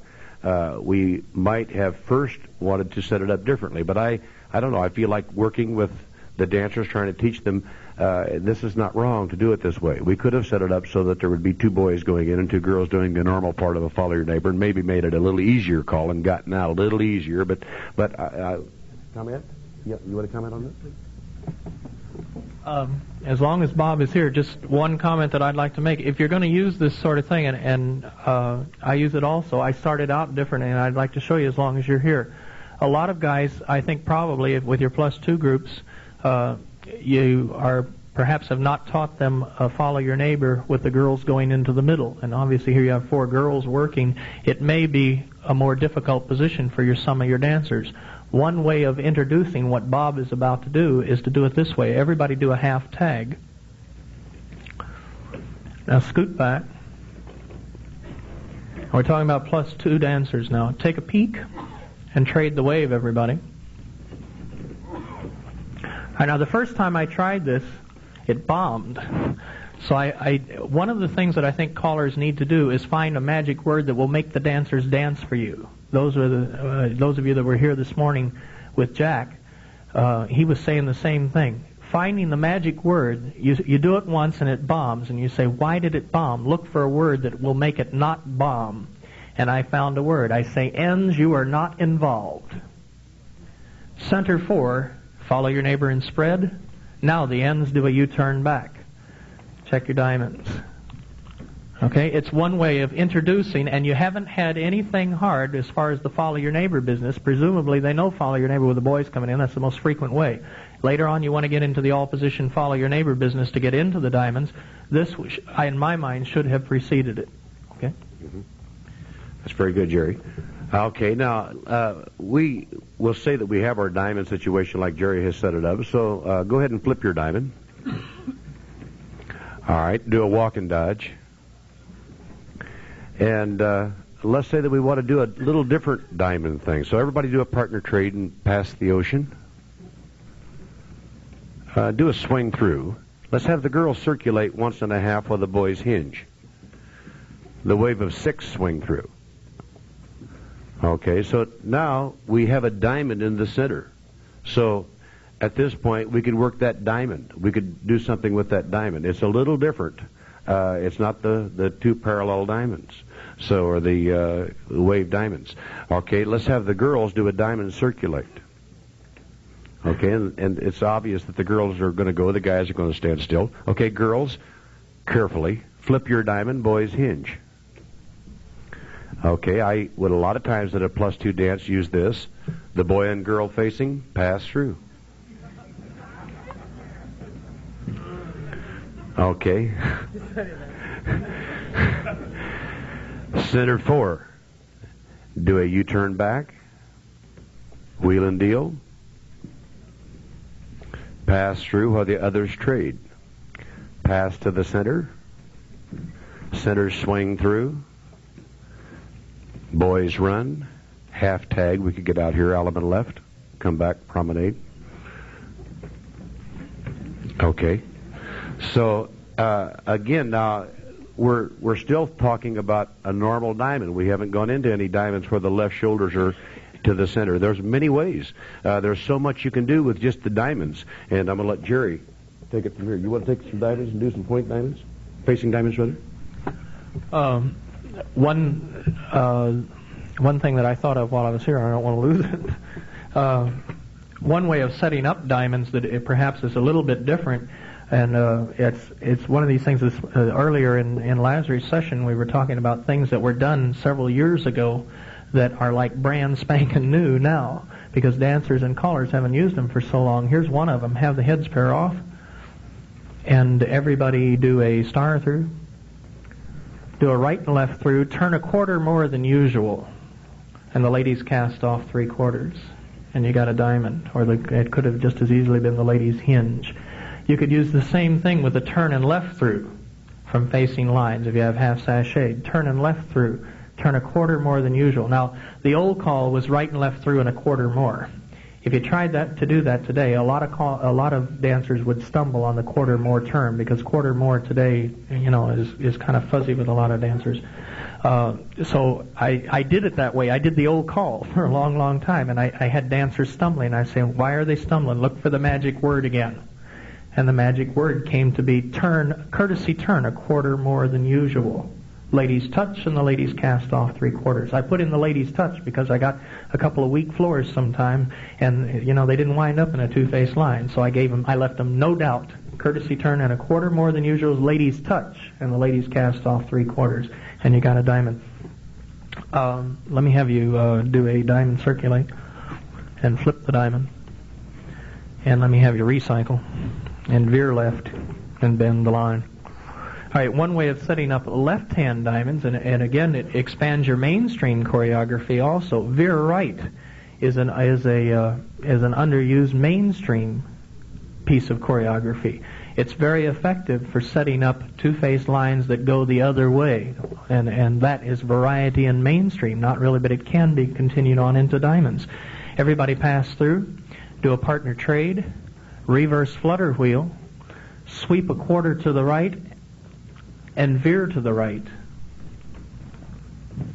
we might have first wanted to set it up differently, but I don't know. I feel like working with the dancers, trying to teach them this is not wrong to do it this way. We could have set it up so that there would be 2 boys going in and 2 girls doing the normal part of a follow your neighbor, and maybe made it a little easier call and gotten out a little easier. But comment? Yeah, you want to comment on this? As long as Bob is here, just one comment that I'd like to make. If you're going to use this sort of thing, and I use it also, I started out different, and I'd like to show you as long as you're here. A lot of guys, I think probably with your +2 groups, you are perhaps have not taught them follow your neighbor with the girls going into the middle. And obviously here you have 4 girls working. It may be a more difficult position for some of your dancers. One way of introducing what Bob is about to do is to do it this way. Everybody do a half tag. Now scoot back. We're talking about +2 dancers now. Take a peek and trade the wave, everybody. All right, now the first time I tried this, it bombed. So one of the things that I think callers need to do is find a magic word that will make the dancers dance for you. Those of you that were here this morning with Jack, he was saying the same thing. Finding the magic word, you do it once and it bombs, and you say, why did it bomb? Look for a word that will make it not bomb. And I found a word. I say, ends, you are not involved. Center 4, follow your neighbor and spread. Now the ends do a U-turn back. Check your diamonds. Okay, it's one way of introducing, and you haven't had anything hard as far as the follow your neighbor business. Presumably they know follow your neighbor with the boys coming in. That's the most frequent way. Later on you want to get into the all-position follow your neighbor business to get into the diamonds. This, in my mind, should have preceded it. Okay? Mm-hmm. That's very good, Jerry. Okay, now, we will say that we have our diamond situation like Jerry has set it up, so go ahead and flip your diamond. All right, do a walk and dodge. And let's say that we want to do a little different diamond thing. So everybody do a partner trade and pass the ocean. do a swing through. Let's have the girls circulate once and a half while the boys hinge. The wave of 6 swing through. Okay, so now we have a diamond in the center. So at this point, we could work that diamond. We could do something with that diamond. It's a little different. It's not the 2 parallel diamonds, so or the wave diamonds. Okay, let's have the girls do a diamond circulate. Okay, and it's obvious that the girls are going to go, the guys are going to stand still. Okay, girls, carefully flip your diamond, boys hinge. Okay, I would a lot of times at a +2 dance use this. The boy and girl facing, pass through. Okay. Center 4. Do a U-turn back. Wheel and deal. Pass through while the others trade. Pass to the center. Center swing through. Boys run. Half tag. We could get out here, element left. Come back, promenade. Okay. So, again, now, we're still talking about a normal diamond. We haven't gone into any diamonds where the left shoulders are to the center. There's many ways. There's so much you can do with just the diamonds. And I'm going to let Jerry take it from here. You want to take some diamonds and do some point diamonds? Facing diamonds, rather? One thing that I thought of while I was here, I don't want to lose it. One way of setting up diamonds that it perhaps is a little bit different, and it's one of these things that's, earlier in Lazarus' session we were talking about things that were done several years ago that are like brand spanking new now because dancers and callers haven't used them for so long. Here's one of them. Have the heads pair off and everybody do a star through. Do a right and left through. Turn a quarter more than usual. And the ladies cast off 3/4. And you got a diamond. Or it could have just as easily been the ladies hinge. You could use the same thing with a turn and left through from facing lines. If you have half sashayed, turn and left through. Turn a quarter more than usual. Now, the old call was right and left through and a quarter more. If you tried to do that today, a lot of dancers would stumble on the quarter more term because quarter more today, is kind of fuzzy with a lot of dancers. So I did it that way. I did the old call for a long, long time, and I had dancers stumbling. I say, why are they stumbling? Look for the magic word again. And the magic word came to be courtesy turn a quarter more than usual. Ladies touch, and the ladies cast off 3/4. I put in the ladies touch because I got a couple of weak floors sometime, and they didn't wind up in a 2-face line. So I left them no doubt. Courtesy turn and a quarter more than usual. Ladies touch, and the ladies cast off 3/4, and you got a diamond. Let me have you do a diamond circulate and flip the diamond, and let me have you recycle and veer left and bend the line. All right, one way of setting up left-hand diamonds, and again, it expands your mainstream choreography also. Veer right is an underused mainstream piece of choreography. It's very effective for setting up 2-face lines that go the other way, and that is variety in mainstream. Not really, but it can be continued on into diamonds. Everybody pass through, do a partner trade, reverse flutter wheel, sweep a quarter to the right, and veer to the right.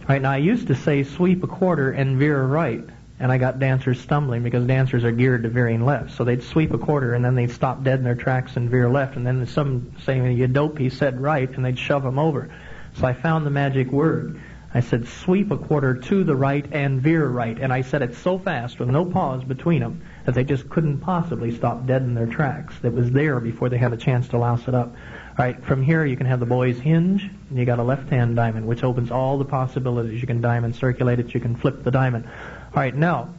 Right, now I used to say sweep a quarter and veer right, and I got dancers stumbling because dancers are geared to veering left. So they'd sweep a quarter and then they'd stop dead in their tracks and veer left, and then some saying, you dope, he said right, and they'd shove them over. So I found the magic word. I said sweep a quarter to the right and veer right, and I said it so fast with no pause between them that they just couldn't possibly stop dead in their tracks. It was there before they had a chance to louse it up. All right, from here you can have the boys hinge, and you got a left-hand diamond, which opens all the possibilities. You can diamond circulate it, you can flip the diamond. All right, now,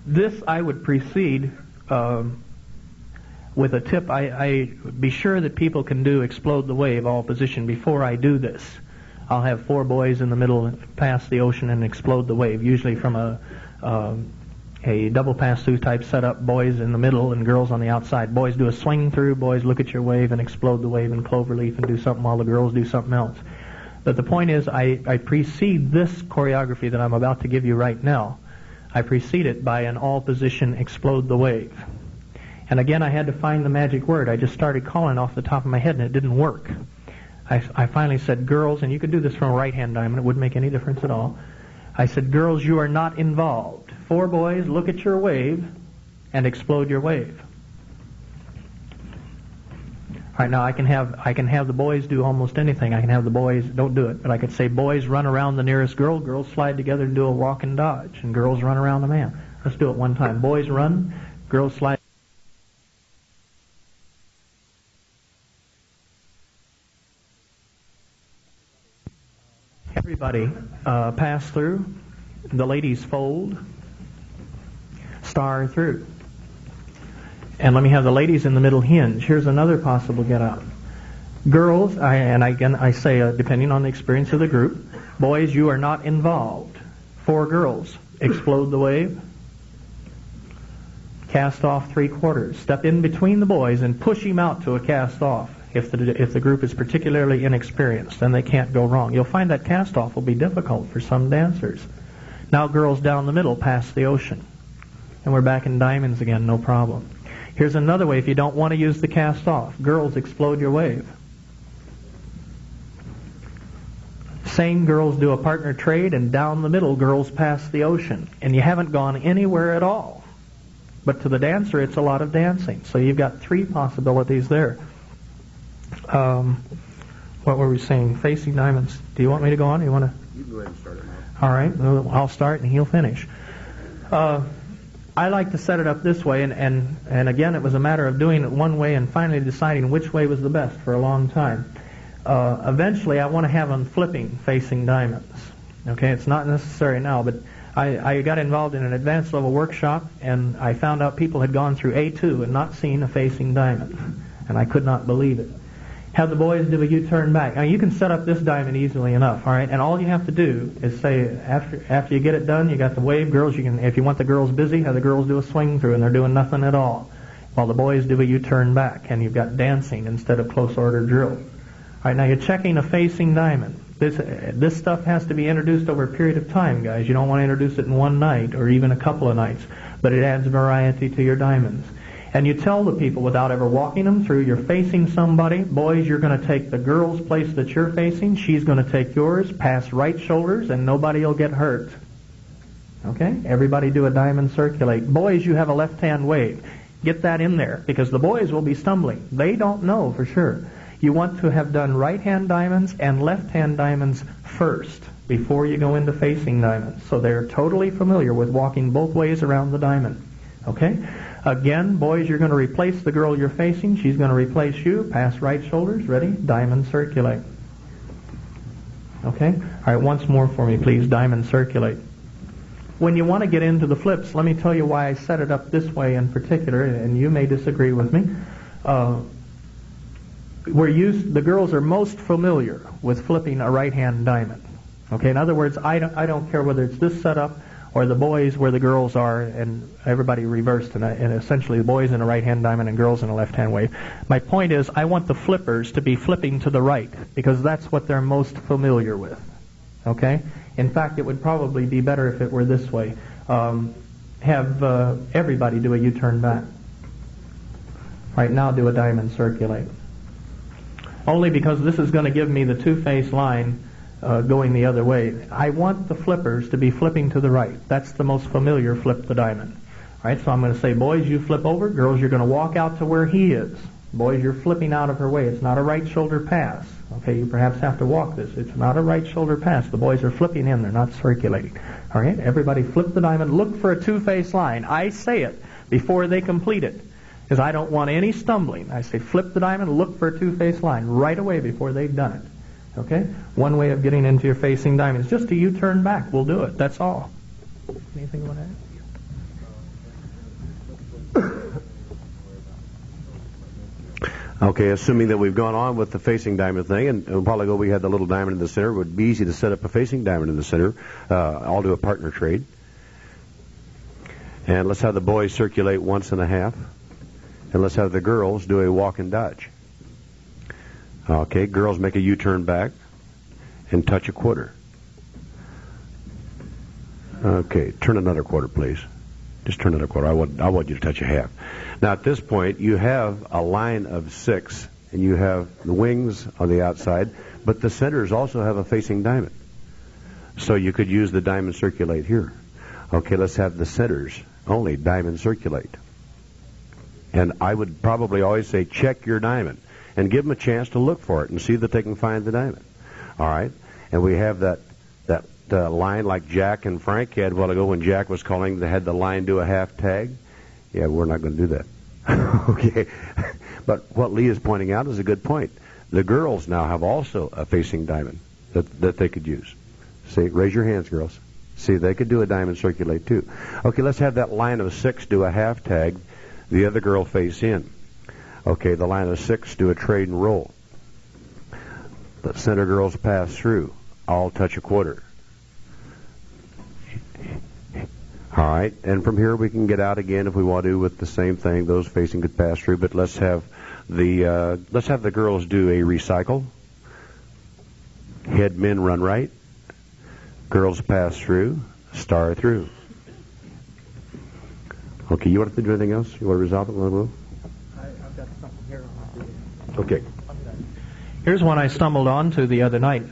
this I would precede with a tip. I be sure that people can do explode the wave, all position, before I do this. I'll have 4 boys in the middle pass the ocean and explode the wave, usually from a double pass-through type setup, boys in the middle and girls on the outside. Boys do a swing through, boys look at your wave and explode the wave in cloverleaf and do something while the girls do something else. But the point is, I precede this choreography that I'm about to give you right now. I precede it by an all-position explode the wave. And again, I had to find the magic word. I just started calling off the top of my head, and it didn't work. I finally said, girls, and you could do this from a right-hand diamond. It wouldn't make any difference at all. I said, girls, you are not involved. 4 boys, look at your wave and explode your wave. All right, now I can have the boys do almost anything. I can have the boys, don't do it, but I could say, boys, run around the nearest girl. Girls slide together and do a walk and dodge, and girls run around the man. Let's do it one time. Boys run, girls slide. Everybody pass through. The ladies fold. Star through. And let me have the ladies in the middle hinge. Here's another possible get out. Girls, I say, depending on the experience of the group, boys, you are not involved. 4 girls, explode the wave. Cast off 3/4. Step in between the boys and push him out to a cast off. If the group is particularly inexperienced, then they can't go wrong. You'll find that cast off will be difficult for some dancers. Now girls down the middle, past the ocean. And we're back in diamonds again, no problem. Here's another way if you don't want to use the cast off. Girls, explode your wave. Same girls do a partner trade, and down the middle, girls pass the ocean. And you haven't gone anywhere at all. But to the dancer, it's a lot of dancing. So you've got 3 possibilities there. What were we saying? Facing diamonds. Do you want me to go on? Do you want to? You go ahead and start it now. All right. Well, I'll start and he'll finish. I like to set it up this way, and again, it was a matter of doing it one way and finally deciding which way was the best for a long time. Eventually, I want to have them flipping, facing diamonds. Okay, it's not necessary now, but I got involved in an advanced level workshop, and I found out people had gone through A2 and not seen a facing diamond, and I could not believe it. Have the boys do a U-turn back. Now, you can set up this diamond easily enough, all right? And all you have to do is say, after you get it done, you got the wave. Girls, you can, if you want the girls busy, have the girls do a swing through, and they're doing nothing at all, while the boys do a U-turn back, and you've got dancing instead of close order drill. All right, now you're checking a facing diamond. This stuff has to be introduced over a period of time, guys. You don't want to introduce it in one night or even a couple of nights, but it adds variety to your diamonds. And you tell the people without ever walking them through, you're facing somebody. Boys, you're going to take the girl's place that you're facing. She's going to take yours, pass right shoulders, and nobody will get hurt. Okay? Everybody do a diamond circulate. Boys, you have a left-hand wave. Get that in there, because the boys will be stumbling. They don't know for sure. You want to have done right-hand diamonds and left-hand diamonds first before you go into facing diamonds. So they're totally familiar with walking both ways around the diamond. Okay? Again, boys, you're going to replace the girl you're facing. She's going to replace you. Pass right shoulders. Ready? Diamond circulate. Okay? All right, once more for me, please. Diamond circulate. When you want to get into the flips, let me tell you why I set it up this way in particular, and you may disagree with me. The girls are most familiar with flipping a right-hand diamond. Okay? In other words, I don't care whether it's this setup or the boys where the girls are, and everybody reversed, and essentially the boys in a right-hand diamond and girls in a left-hand wave. My point is, I want the flippers to be flipping to the right, because that's what they're most familiar with. Okay? In fact, it would probably be better if it were this way. Have everybody do a U-turn back. Right now, do a diamond circulate. Only because this is going to give me the two-face line going the other way. I want the flippers to be flipping to the right. That's the most familiar flip the diamond. All right, so I'm going to say, boys, you flip over. Girls, you're going to walk out to where he is. Boys, you're flipping out of her way. It's not a right shoulder pass. Okay, you perhaps have to walk this. It's not a right shoulder pass. The boys are flipping in. They're not circulating. All right, everybody flip the diamond. Look for a two-face line. I say it before they complete it, because I don't want any stumbling. I say flip the diamond, look for a two-face line right away before they've done it. Okay? One way of getting into your facing diamonds, just a U-turn back. We'll do it. That's all. Anything you want to add? Okay, assuming that we've gone on with the facing diamond thing, and a while ago we had the little diamond in the center, it would be easy to set up a facing diamond in the center. I'll do a partner trade. And let's have the boys circulate once and a half. And let's have the girls do a walk and dodge. Okay, girls make a U-turn back and touch a quarter. Okay, turn another quarter, please. Just turn another quarter. I want you to touch a half. Now, at this point, you have a line of 6, and you have the wings on the outside, but the centers also have a facing diamond. So you could use the diamond circulate here. Okay, let's have the centers only diamond circulate. And I would probably always say check your diamond and give them a chance to look for it and see that they can find the diamond. All right? And we have that line like Jack and Frank had a while ago when Jack was calling, they had the line do a half tag. Yeah, we're not going to do that. Okay. But what Lee is pointing out is a good point. The girls now have also a facing diamond that they could use. See, raise your hands, girls. See, they could do a diamond circulate too. Okay, let's have that line of 6 do a half tag. The other girl face in. Okay, the line of 6 do a trade and roll. The center girls pass through. All touch a quarter. All right, and from here we can get out again if we want to with the same thing. Those facing could pass through, but let's have the girls do a recycle. Head men run right. Girls pass through. Star through. Okay, you want to do anything else? You want to resolve it? I've got something here. Okay. Here's one I stumbled onto the other night.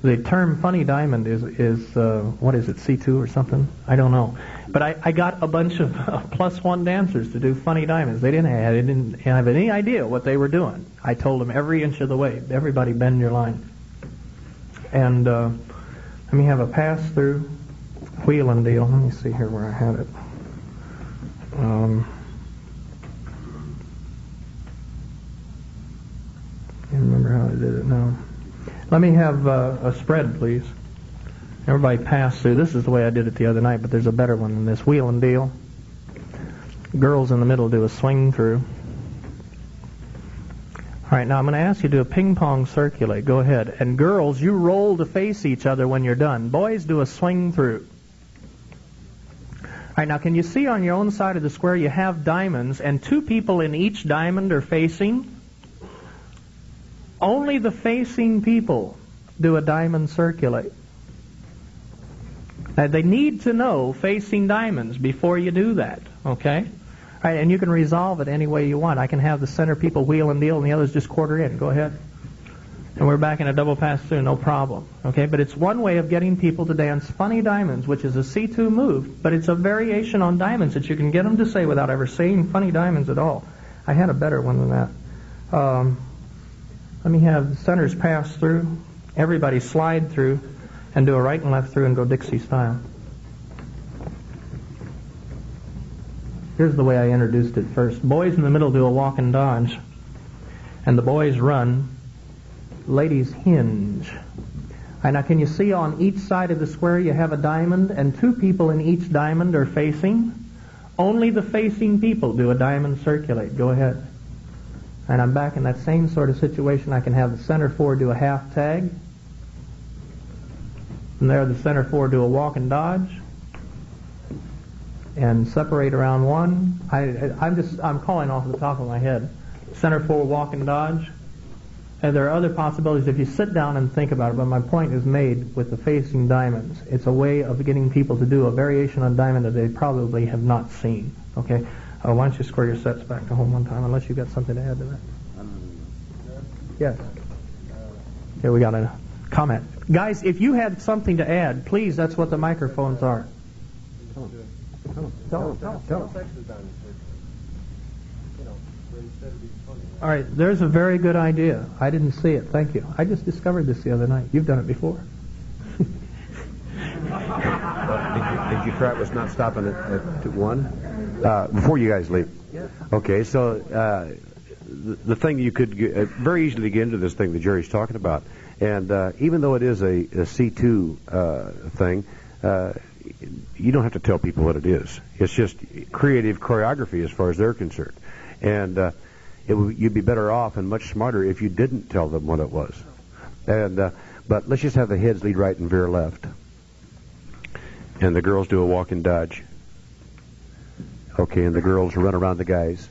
The term funny diamond is what is it, C2 or something? I don't know. But I got a bunch of +1 dancers to do funny diamonds. They didn't have any idea what they were doing. I told them every inch of the way, everybody bend your line. And let me have a pass-through wheel and deal. Let me see here where I had it. Can't remember how I did it now. Let me have a spread, please. Everybody pass through. This is the way I did it the other night, but there's a better one than this. Wheel and deal. Girls in the middle do a swing through. All right, now I'm going to ask you to do a ping-pong circulate. Go ahead. And girls, you roll to face each other when you're done. Boys, do a swing through. All right, now can you see on your own side of the square you have diamonds, and 2 people in each diamond are facing? Only the facing people do a diamond circulate. Now, they need to know facing diamonds before you do that, okay? All right, and you can resolve it any way you want. I can have the center people wheel and deal and the others just quarter in. Go ahead. And we're back in a double pass through, no problem. Okay, but it's one way of getting people to dance funny diamonds, which is a C2 move, but it's a variation on diamonds that you can get them to say without ever saying funny diamonds at all. I had a better one than that. Let me have the centers pass through, everybody slide through, and do a right and left through and go Dixie style. Here's the way I introduced it first. Boys in the middle do a walk and dodge, and the boys run. Ladies hinge. All right, now can you see on each side of the square you have a diamond, and 2 people in each diamond are facing? Only the facing people do a diamond circulate. Go ahead. And I'm back in that same sort of situation. I can have the center 4 do a half tag. From there, the center 4 do a walk and dodge. And separate around 1. I'm calling off the top of my head. Center 4 walk and dodge. And there are other possibilities if you sit down and think about it, but my point is made with the facing diamonds. It's a way of getting people to do a variation on diamond that they probably have not seen. Okay? Why don't you square your sets back to home one time, unless you've got something to add to that? Yes. Okay, we got a comment. Guys, if you had something to add, please, that's what the microphones are. Tell them. All right, there's a very good idea. I didn't see it. Thank you. I just discovered this the other night. You've done it before. Did you try it? Was not stopping at 1? Before you guys leave. Yes. Okay, so the thing you could very easily get into this thing that Jerry's talking about, and even though it is a C2 thing, you don't have to tell people what it is. It's just creative choreography as far as they're concerned, and you'd be better off and much smarter if you didn't tell them what it was. And but let's just have the heads lead right and veer left, and the girls do a walk and dodge. Okay, and the girls run around the guys,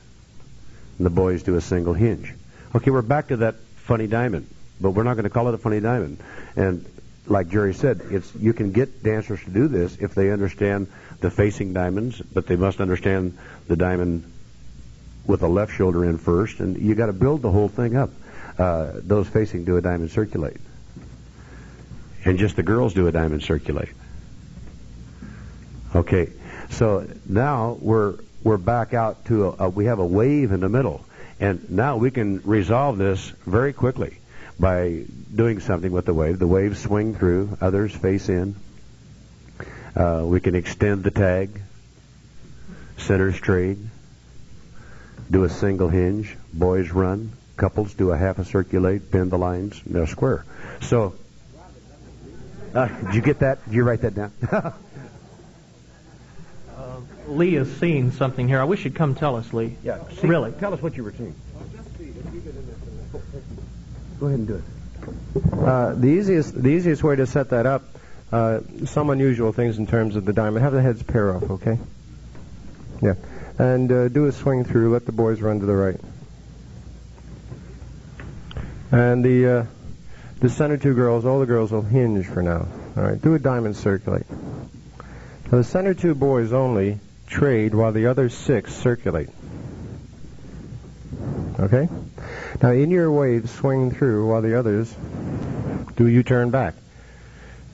and the boys do a single hinge. Okay, we're back to that funny diamond, but we're not going to call it a funny diamond. And like Jerry said, you can get dancers to do this if they understand the facing diamonds, but they must understand the diamond with the left shoulder in first, and you got to build the whole thing up. Those facing do a diamond circulate, and just the girls do a diamond circulate. Okay, so now we're back out to we have a wave in the middle, and now we can resolve this very quickly by doing something with the wave. The waves swing through, others face in. We can extend the tag, centers trade, do a single hinge, boys run, couples do a half a circulate, bend the lines, and they're square. So, did you get that? Did you write that down? Lee is seeing something here. I wish you'd come tell us, Lee. Yeah, really. Tell us what you were seeing. Go ahead and do it. The easiest way to set that up, some unusual things in terms of the diamond. Have the heads pair off, okay? Yeah. And do a swing through. Let the boys run to the right. And the center two girls, all the girls will hinge for now. All right. Do a diamond circulate. Now the center two boys only trade while the other 6 circulate. Okay? Now in your wave, swing through while the others do U-turn back.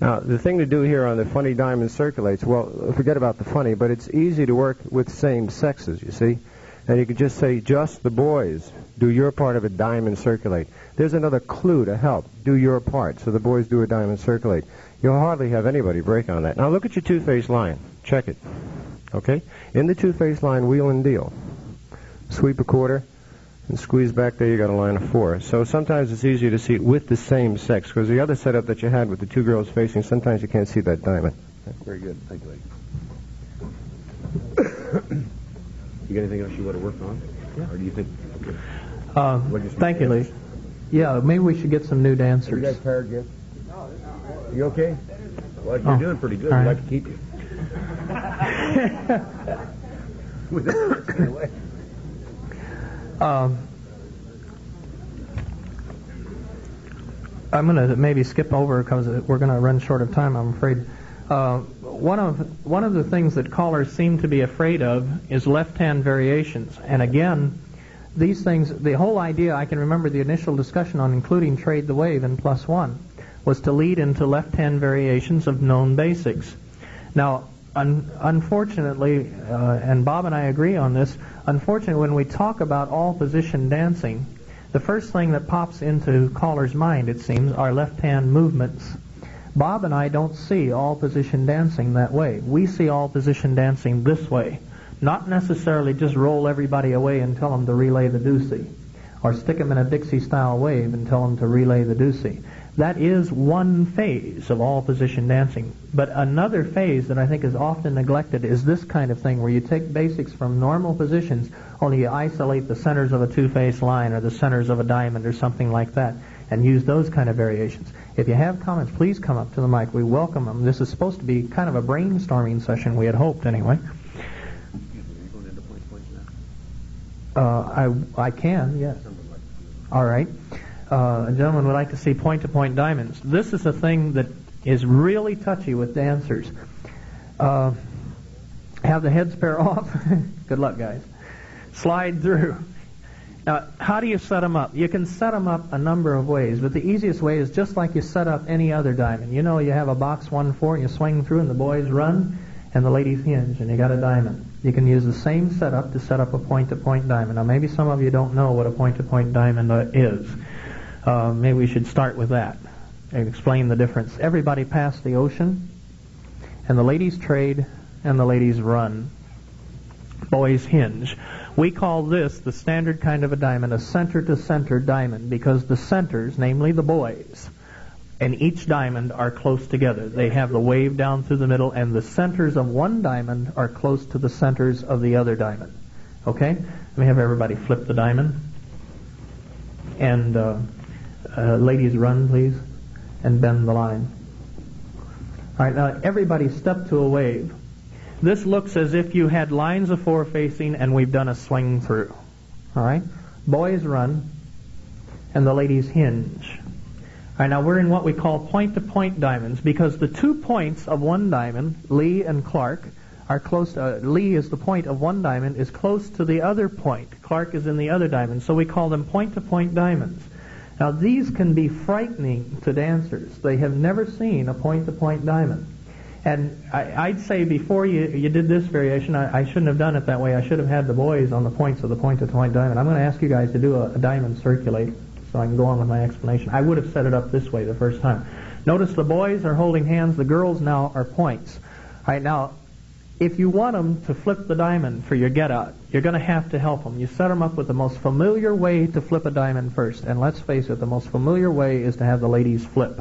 Now the thing to do here on the funny diamond circulates, well, forget about the funny, but it's easy to work with same sexes, you see? And you can just say, just the boys, do your part of a diamond circulate. There's another clue to help. Do your part. So the boys do a diamond circulate. You'll hardly have anybody break on that. Now look at your two-face line. Check it. Okay? In the two-face line, wheel and deal. Sweep a quarter and squeeze back there. You got a line of 4. So sometimes it's easier to see it with the same sex, because the other setup that you had with the two girls facing, sometimes you can't see that diamond. Very good. Thank you, Lee. You got anything else you want to work on? Yeah. Or do you think... Okay. Thank you, Lee. Yeah, maybe we should get some new dancers. Are you guys tired yet? You okay? Well, you're doing pretty good. We'd like to keep you. I'm going to maybe skip over because we're going to run short of time, I'm afraid. One of the things that callers seem to be afraid of is left-hand variations. And again, these things, the whole idea, I can remember the initial discussion on including trade the wave in +1, was to lead into left-hand variations of known basics. Now, unfortunately, and Bob and I agree on this, unfortunately, when we talk about all-position dancing, the first thing that pops into callers' mind, it seems, are left-hand movements. Bob and I don't see all-position dancing that way. We see all-position dancing this way. Not necessarily just roll everybody away and tell them to relay the deucey, or stick them in a Dixie-style wave and tell them to relay the deucey. That is one phase of all-position dancing. But another phase that I think is often neglected is this kind of thing, where you take basics from normal positions, only you isolate the centers of a two-face line or the centers of a diamond or something like that, and use those kind of variations. If you have comments, please come up to the mic. We welcome them. This is supposed to be kind of a brainstorming session, we had hoped anyway. I can, yes. All right. A gentleman would like to see point-to-point diamonds. This is a thing that is really touchy with dancers. Have the heads pair off. Good luck, guys. Slide through. Now, how do you set them up? You can set them up a number of ways, but the easiest way is just like you set up any other diamond. You know, you have a box 1-4, and you swing through, and the boys run, and the ladies hinge, and you got a diamond. You can use the same setup to set up a point-to-point diamond. Now, maybe some of you don't know what a point-to-point diamond is. Maybe we should start with that and explain the difference. Everybody passed the ocean, and the ladies trade, and the ladies run. Boys hinge. We call this, the standard kind of a diamond, a center-to-center diamond, because the centers, namely the boys, and each diamond are close together. They have the wave down through the middle, and the centers of one diamond are close to the centers of the other diamond. Okay? Let me have everybody flip the diamond. And ladies run, please, and bend the line. All right, now everybody step to a wave. This looks as if you had lines of 4 facing, and we've done a swing through. All right? Boys run, and the ladies hinge. All right, now we're in what we call point-to-point diamonds, because the 2 points of one diamond, Lee and Clark, are close to, Lee is the point of one diamond, is close to the other point. Clark is in the other diamond, so we call them point-to-point diamonds. Now these can be frightening to dancers. They have never seen a point-to-point diamond. And I'd say before you did this variation, I shouldn't have done it that way. I should have had the boys on the points of the point-to-point diamond. I'm going to ask you guys to do a diamond circulate so I can go on with my explanation. I would have set it up this way the first time. Notice the boys are holding hands, the girls now are points. All right, now, if you want them to flip the diamond for your get-out, you're going to have to help them. You set them up with the most familiar way to flip a diamond first. And let's face it, the most familiar way is to have the ladies flip.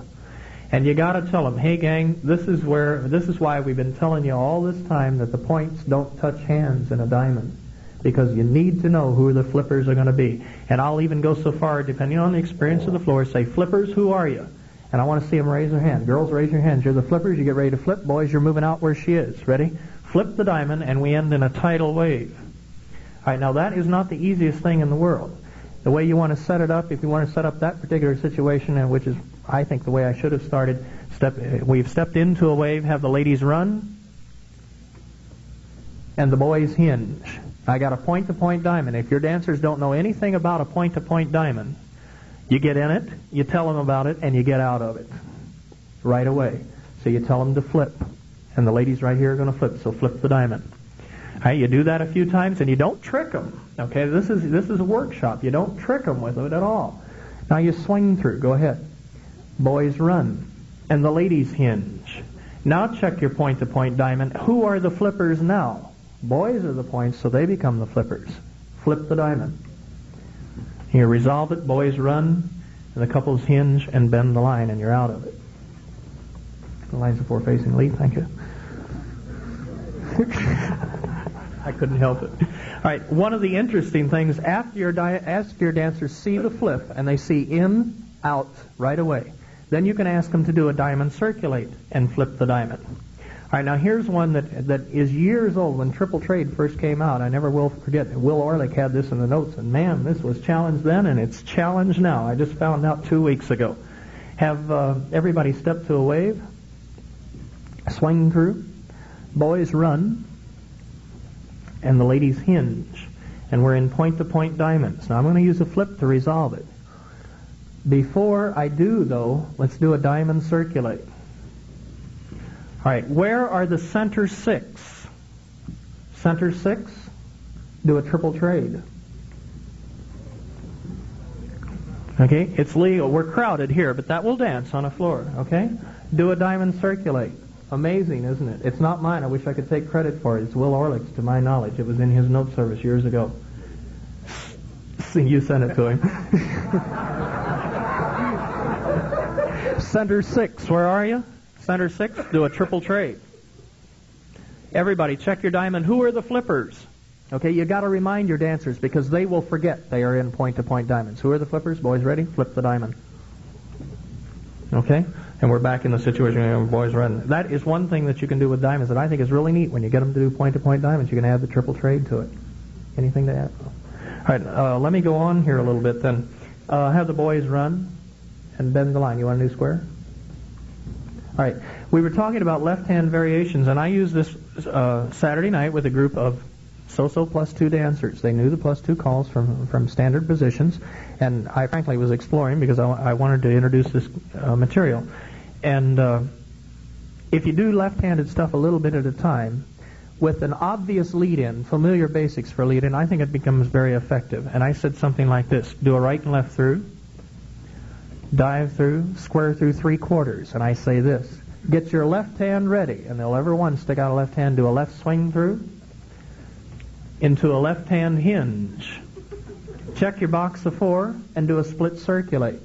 And you got to tell them, hey gang, this is why we've been telling you all this time that the points don't touch hands in a diamond, because you need to know who the flippers are going to be. And I'll even go so far, depending on the experience of the floor, say, flippers, who are you? And I want to see them raise their hand. Girls, raise your hands. You're the flippers. You get ready to flip. Boys, you're moving out where she is. Ready? Flip the diamond, and we end in a tidal wave. All right, now that is not the easiest thing in the world. The way you want to set it up, if you want to set up that particular situation, which is, I think, the way I should have started, we've stepped into a wave, have the ladies run, and the boys hinge. I got a point-to-point diamond. If your dancers don't know anything about a point-to-point diamond, you get in it, you tell them about it, and you get out of it right away. So you tell them to flip, and the ladies right here are going to flip, so flip the diamond. All right, you do that a few times, and you don't trick them. Okay, this is a workshop. You don't trick them with it at all. Now you swing through. Go ahead. Boys run, and the ladies hinge. Now check your point-to-point diamond. Who are the flippers now? Boys are the points, so they become the flippers. Flip the diamond. You resolve it. Boys run, and the couples hinge and bend the line, and you're out of it. The lines before facing Lee. Thank you. I couldn't help it. All right, one of the interesting things, after your dancers see the flip, and they see in, out, right away, then you can ask them to do a diamond circulate and flip the diamond. All right, now here's one that is years old. When Triple Trade first came out, I never will forget, Will Orlick had this in the notes, and man, this was challenged then, and it's challenged now. I just found out 2 weeks ago. Have everybody step to a wave, swing through, boys run, and the ladies hinge. And we're in point-to-point diamonds. Now I'm going to use a flip to resolve it. Before I do, though, let's do a diamond circulate. All right, where are the center six? Center six, do a triple trade. Okay, it's legal. We're crowded here, but that will dance on a floor, okay? Do a diamond circulate. Amazing, isn't it? It's not mine. I wish I could take credit for it. It's Will Orlick's, to my knowledge. It was in his note service years ago. You sent it to him. Center six, where are you? Center six, do a triple trade. Everybody, check your diamond. Who are the flippers? Okay, you got to remind your dancers because they will forget they are in point-to-point diamonds. Who are the flippers? Boys ready? Flip the diamond. Okay? And we're back in the situation where boys run. That is one thing that you can do with diamonds that I think is really neat. When you get them to do point-to-point diamonds, you can add the triple trade to it. Anything to add? All right, let me go on here a little bit then. Have the boys run and bend the line. You want a new square? All right. We were talking about left-hand variations, and I used this Saturday night with a group of so-so +2 dancers. They knew the +2 calls from standard positions, and I frankly was exploring because I wanted to introduce this material. And if you do left-handed stuff a little bit at a time, with an obvious lead-in, familiar basics for lead-in, I think it becomes very effective. And I said something like this: do a right and left through, dive through, square through 3/4. And I say this: get your left hand ready, and they'll ever one stick out a left hand, do a left swing through, into a left hand hinge. Check your box of 4 and do a split circulate.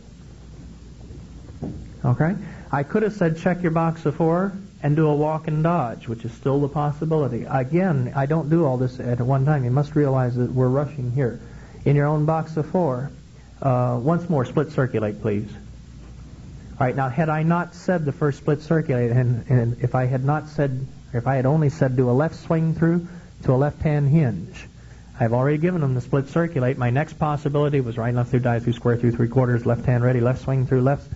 Okay? I could have said check your box of 4 and do a walk and dodge, which is still the possibility. Again, I don't do all this at one time. You must realize that we're rushing here. In your own box of 4, once more, split circulate, please. All right, now had I not said the first split circulate, and if I had only said do a left swing through to a left hand hinge, I've already given them the split circulate. My next possibility was right and left through, dive through, square through 3/4, left hand ready, left swing through, left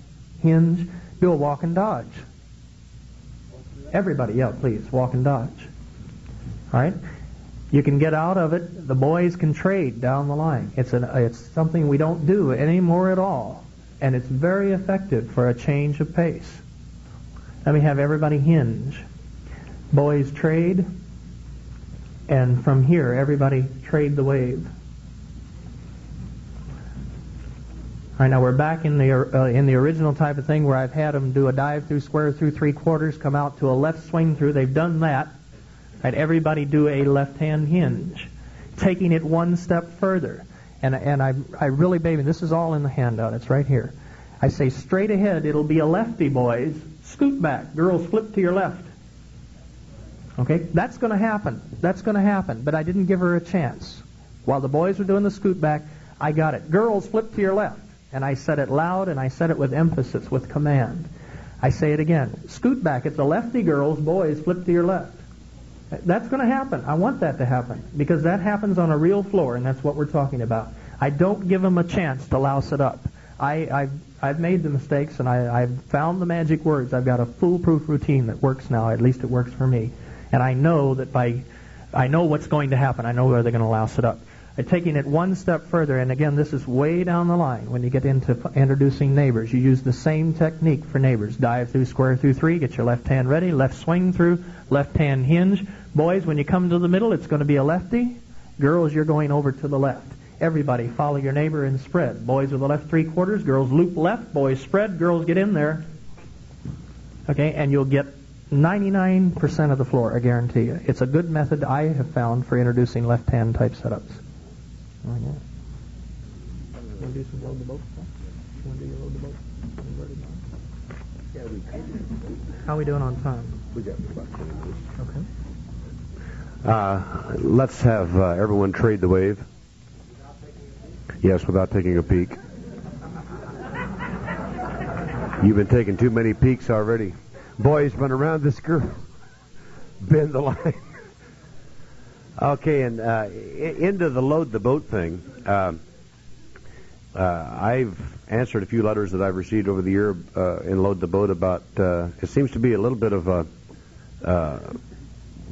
hinge, do a walk and dodge. Everybody, yeah, please, walk and dodge. All right? You can get out of it. The boys can trade down the line. It's something we don't do anymore at all. And it's very effective for a change of pace. Let me have everybody hinge. Boys trade. And from here, everybody trade the wave. All right, now we're back in the original type of thing where I've had them do a dive through, square through, three-quarters, come out to a left swing through. They've done that. Right, everybody do a left-hand hinge, taking it one step further. And I really, baby, this is all in the handout. It's right here. I say straight ahead, it'll be a lefty, boys. Scoot back. Girls, flip to your left. Okay, that's going to happen. That's going to happen. But I didn't give her a chance. While the boys were doing the scoot back, I got it. Girls, flip to your left. And I said it loud, and I said it with emphasis, with command. I say it again. Scoot back. It's a lefty, girls. Boys, flip to your left. That's going to happen. I want that to happen because that happens on a real floor, and that's what we're talking about. I don't give them a chance to louse it up. I've made the mistakes, and I've found the magic words. I've got a foolproof routine that works now. At least it works for me. And I know that I know what's going to happen. I know where they're going to louse it up. Taking it one step further, and again, this is way down the line. When you get into introducing neighbors, you use the same technique for neighbors. Dive through, square through, three. Get your left hand ready. Left swing through. Left hand hinge. Boys, when you come to the middle, it's going to be a lefty. Girls, you're going over to the left. Everybody, follow your neighbor and spread. Boys with the left three-quarters. Girls loop left. Boys spread. Girls get in there. Okay, and you'll get 99% of the floor, I guarantee you. It's a good method I have found for introducing left-hand type setups. Oh, yeah. You want to do some load the boat stuff? You want to do your load the boat? Yeah, we can. How are we doing on time? We got about 10 minutes. Okay. Let's have everyone trade the wave. Yes, without taking a peek. You've been taking too many peeks already. Boys, run around this girl. Bend the line. Okay, and into the load the boat thing. I've answered a few letters that I've received over the year in load the boat about. It seems to be a little bit of a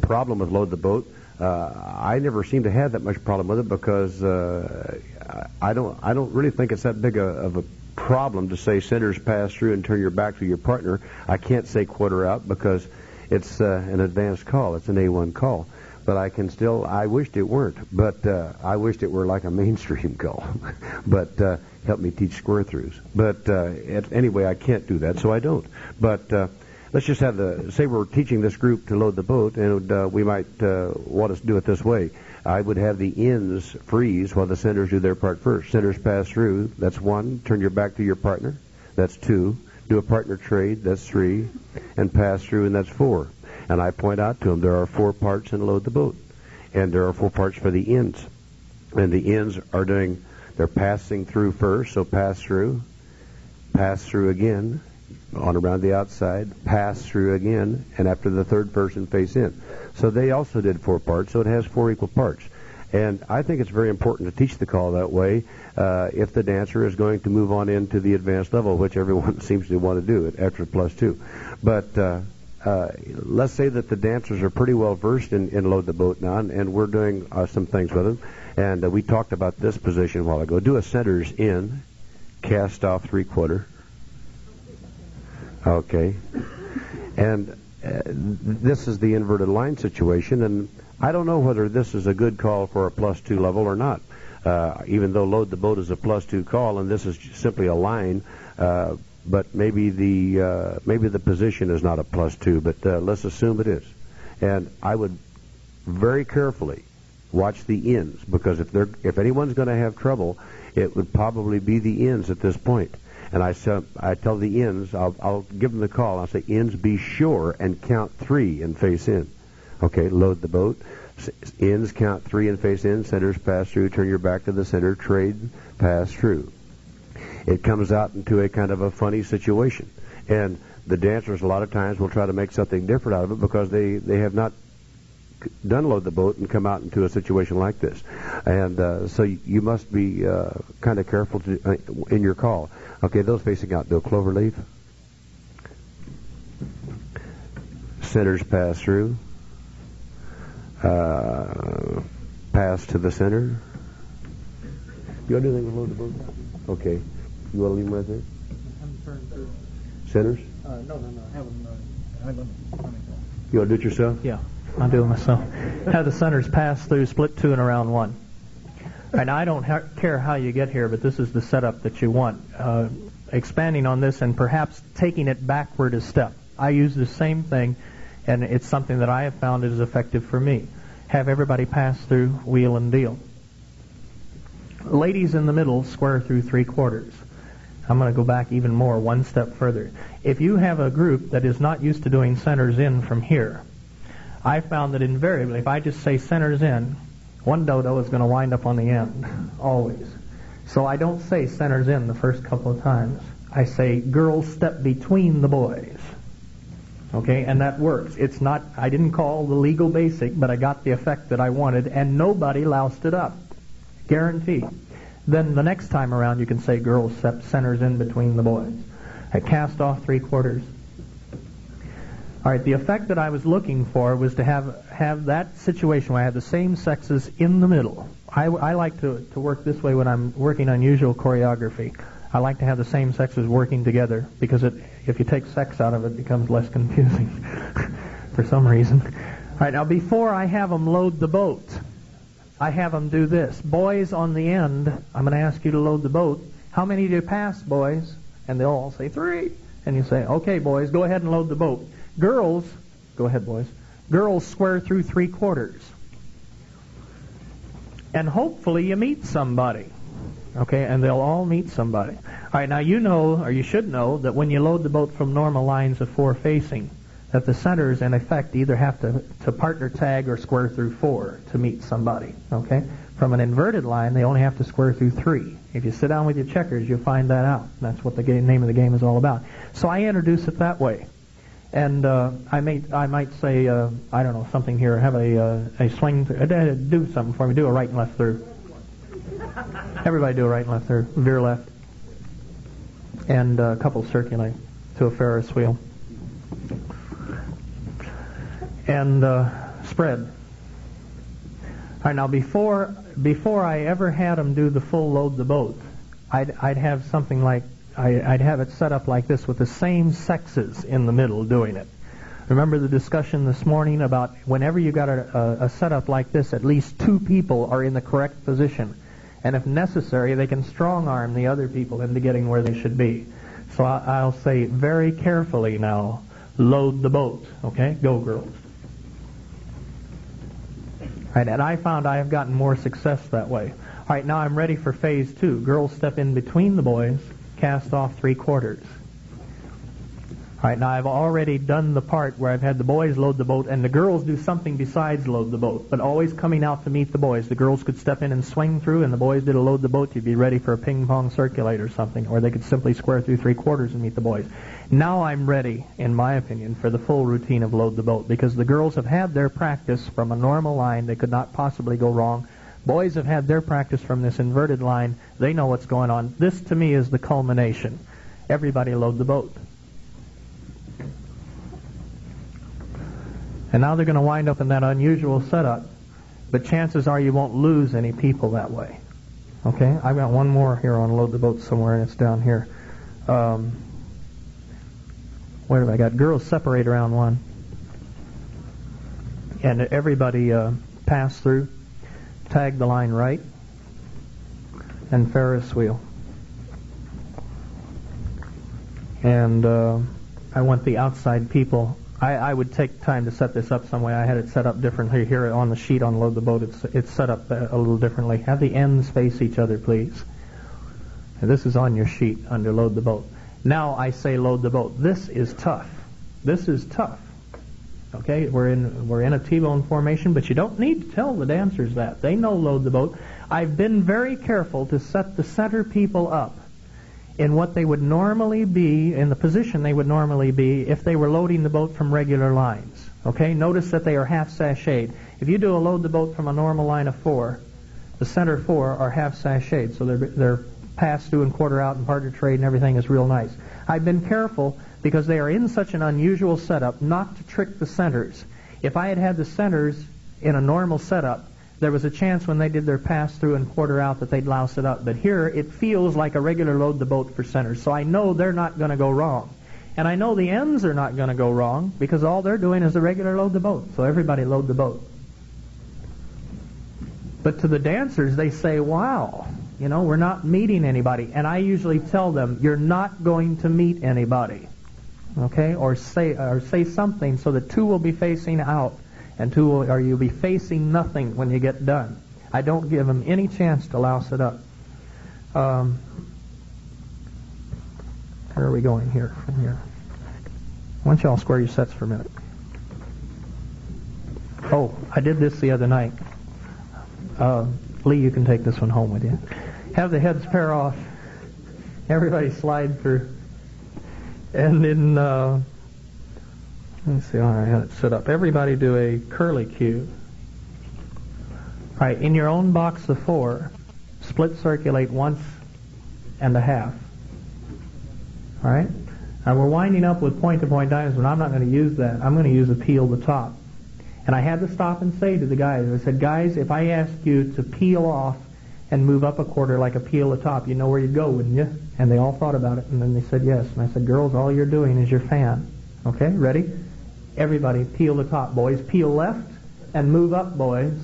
problem with load the boat. I never seem to have that much problem with it because I don't really think it's that big of a problem to say centers pass through and turn your back to your partner. I can't say quarter out because it's an advanced call. It's an A1 call. But I can still, I wished it weren't, but I wished it were like a mainstream call. But help me teach square throughs. But anyway, I can't do that, so I don't. But let's just have say we're teaching this group to load the boat, and we might want us to do it this way. I would have the ends freeze while the centers do their part first. Centers pass through, that's 1. Turn your back to your partner, that's 2. Do a partner trade, that's 3. And pass through, and that's 4. And I point out to them there are 4 parts in load the boat. And there are 4 parts for the ends. And the ends are they're passing through first, so pass through again, on around the outside, pass through again, and after the third person face in. So they also did 4 parts, so it has 4 equal parts. And I think it's very important to teach the call that way if the dancer is going to move on into the advanced level, which everyone seems to want to do it after +2. But let's say that the dancers are pretty well versed in load the boat now, and we're doing some things with them. And we talked about this position a while ago. Do a centers in, cast off 3/4. Okay. And this is the inverted line situation, and I don't know whether this is a good call for a +2 level or not. Even though load the boat is a +2 call, and this is simply a line. But maybe the position is not a +2, but let's assume it is. And I would very carefully watch the ends, because if anyone's going to have trouble, it would probably be the ends at this point. And I tell the ends, I'll give them the call. I'll say, ends, be sure and count 3 and face in. Okay, load the boat. Ends, count 3 and face in. Centers, pass through. Turn your back to the center. Trade, pass through. It comes out into a kind of a funny situation. And the dancers a lot of times will try to make something different out of it because they have not done load the boat and come out into a situation like this. And so you must be kind of careful in your call. Okay, those facing out, do a clover leaf. Centers pass through. Pass to the center. You want to do anything with load the boat? Okay. You want to leave them right there? Centers? No. Have them. You want to do it yourself? Yeah, I'll do it myself. Have the centers pass through, split 2 and around 1. And I don't care how you get here, but this is the setup that you want. Expanding on this and perhaps taking it backward a step. I use the same thing, and it's something that I have found is effective for me. Have everybody pass through, wheel and deal. Ladies in the middle, square through 3/4. I'm going to go back even more, one step further. If you have a group that is not used to doing centers in from here, I found that invariably, if I just say centers in, one dodo is going to wind up on the end, always. So I don't say centers in the first couple of times. I say girls step between the boys. Okay, and that works. It's not, I didn't call the legal basic, but I got the effect that I wanted, and nobody loused it up. Guarantee. Then the next time around you can say girls step centers in between the boys. I cast off 3/4. All right, the effect that I was looking for was to have that situation where I had the same sexes in the middle. I like to work this way when I'm working unusual choreography. I like to have the same sexes working together because if you take sex out of it, it becomes less confusing for some reason. All right, now before I have them load the boat, I have them do this. Boys on the end, I'm going to ask you to load the boat. How many do you pass, boys? And they'll all say 3. And you say, okay, boys, go ahead and load the boat. Girls, go ahead, boys. Girls square through 3/4. And hopefully you meet somebody. Okay, and they'll all meet somebody. All right, now you know, or you should know, that when you load the boat from normal lines of 4 facing, that the centers, in effect, either have to partner tag or square through 4 to meet somebody. Okay? From an inverted line, they only have to square through 3. If you sit down with your checkers, you'll find that out. That's what the name of the game is all about. So I introduce it that way. And I might say, I don't know, something here. Have a swing. Do something for me. Do a right and left through. Everybody do a right and left through. Veer left. And a couple circulate to a Ferris wheel. And spread. All right, now before I ever had them do the full load the boat, I'd have something like, I'd have it set up like this with the same sexes in the middle doing it. Remember the discussion this morning about whenever you got a setup like this, at least 2 people are in the correct position. And if necessary, they can strong-arm the other people into getting where they should be. So I'll say very carefully now, load the boat. Okay? Go, girls. All right, and I found I have gotten more success that way. All right, now I'm ready for phase 2. Girls step in between the boys, cast off 3/4. All right, now I've already done the part where I've had the boys load the boat and the girls do something besides load the boat, but always coming out to meet the boys. The girls could step in and swing through, and the boys did a load the boat. You'd be ready for a ping-pong circulate or something, or they could simply square through 3/4 and meet the boys. Now I'm ready, in my opinion, for the full routine of load the boat, because the girls have had their practice from a normal line. They could not possibly go wrong. Boys have had their practice from this inverted line. They know what's going on. This, to me, is the culmination. Everybody load the boat. And now they're going to wind up in that unusual setup, but chances are you won't lose any people that way. Okay? I've got one more here on load the boat somewhere, and it's down here. Where have I got? Girls separate around 1. And everybody pass through, tag the line right, and Ferris wheel. And I want the outside people. I would take time to set this up some way. I had it set up differently here on the sheet on Load the Boat. It's set up a little differently. Have the ends face each other, please. And this is on your sheet under Load the Boat. Now I say load the boat. This is tough. This is tough. Okay, we're in a T-bone formation, but you don't need to tell the dancers that. They know load the boat. I've been very careful to set the center people up in what they would normally be, in the position they would normally be if they were loading the boat from regular lines. Okay, notice that they are half sashayed. If you do a load the boat from a normal line of 4, the center 4 are half sashayed, so they're pass through and quarter out and partner trade and everything is real nice. I've been careful because they are in such an unusual setup not to trick the centers. If I had had the centers in a normal setup, there was a chance when they did their pass through and quarter out that they'd louse it up. But here, it feels like a regular load the boat for centers. So I know they're not going to go wrong. And I know the ends are not going to go wrong because all they're doing is a regular load the boat. So everybody load the boat. But to the dancers, they say, wow, you know, we're not meeting anybody. And I usually tell them, you're not going to meet anybody. Okay? Or say something so that two will be facing out and you'll be facing nothing when you get done. I don't give them any chance to louse it up. Where are we going here from here? Why don't y'all square your sets for a minute? Oh, I did this the other night. Lee, you can take this one home with you. Have the heads pair off. Everybody slide through. And then, let's see, all right, I had it set up. Everybody do a curly cue. All right, in your own box of 4, split circulate once and a half. All right? Now we're winding up with point-to-point diamonds, but I'm not going to use that. I'm going to use a peel the top. And I had to stop and say to the guys, I said, guys, if I asked you to peel off and move up a quarter like a peel the top, you know where you'd go, wouldn't you? And they all thought about it, and then they said yes. And I said, girls, all you're doing is your fan. Okay, ready? Everybody peel the top, boys. Peel left and move up, boys.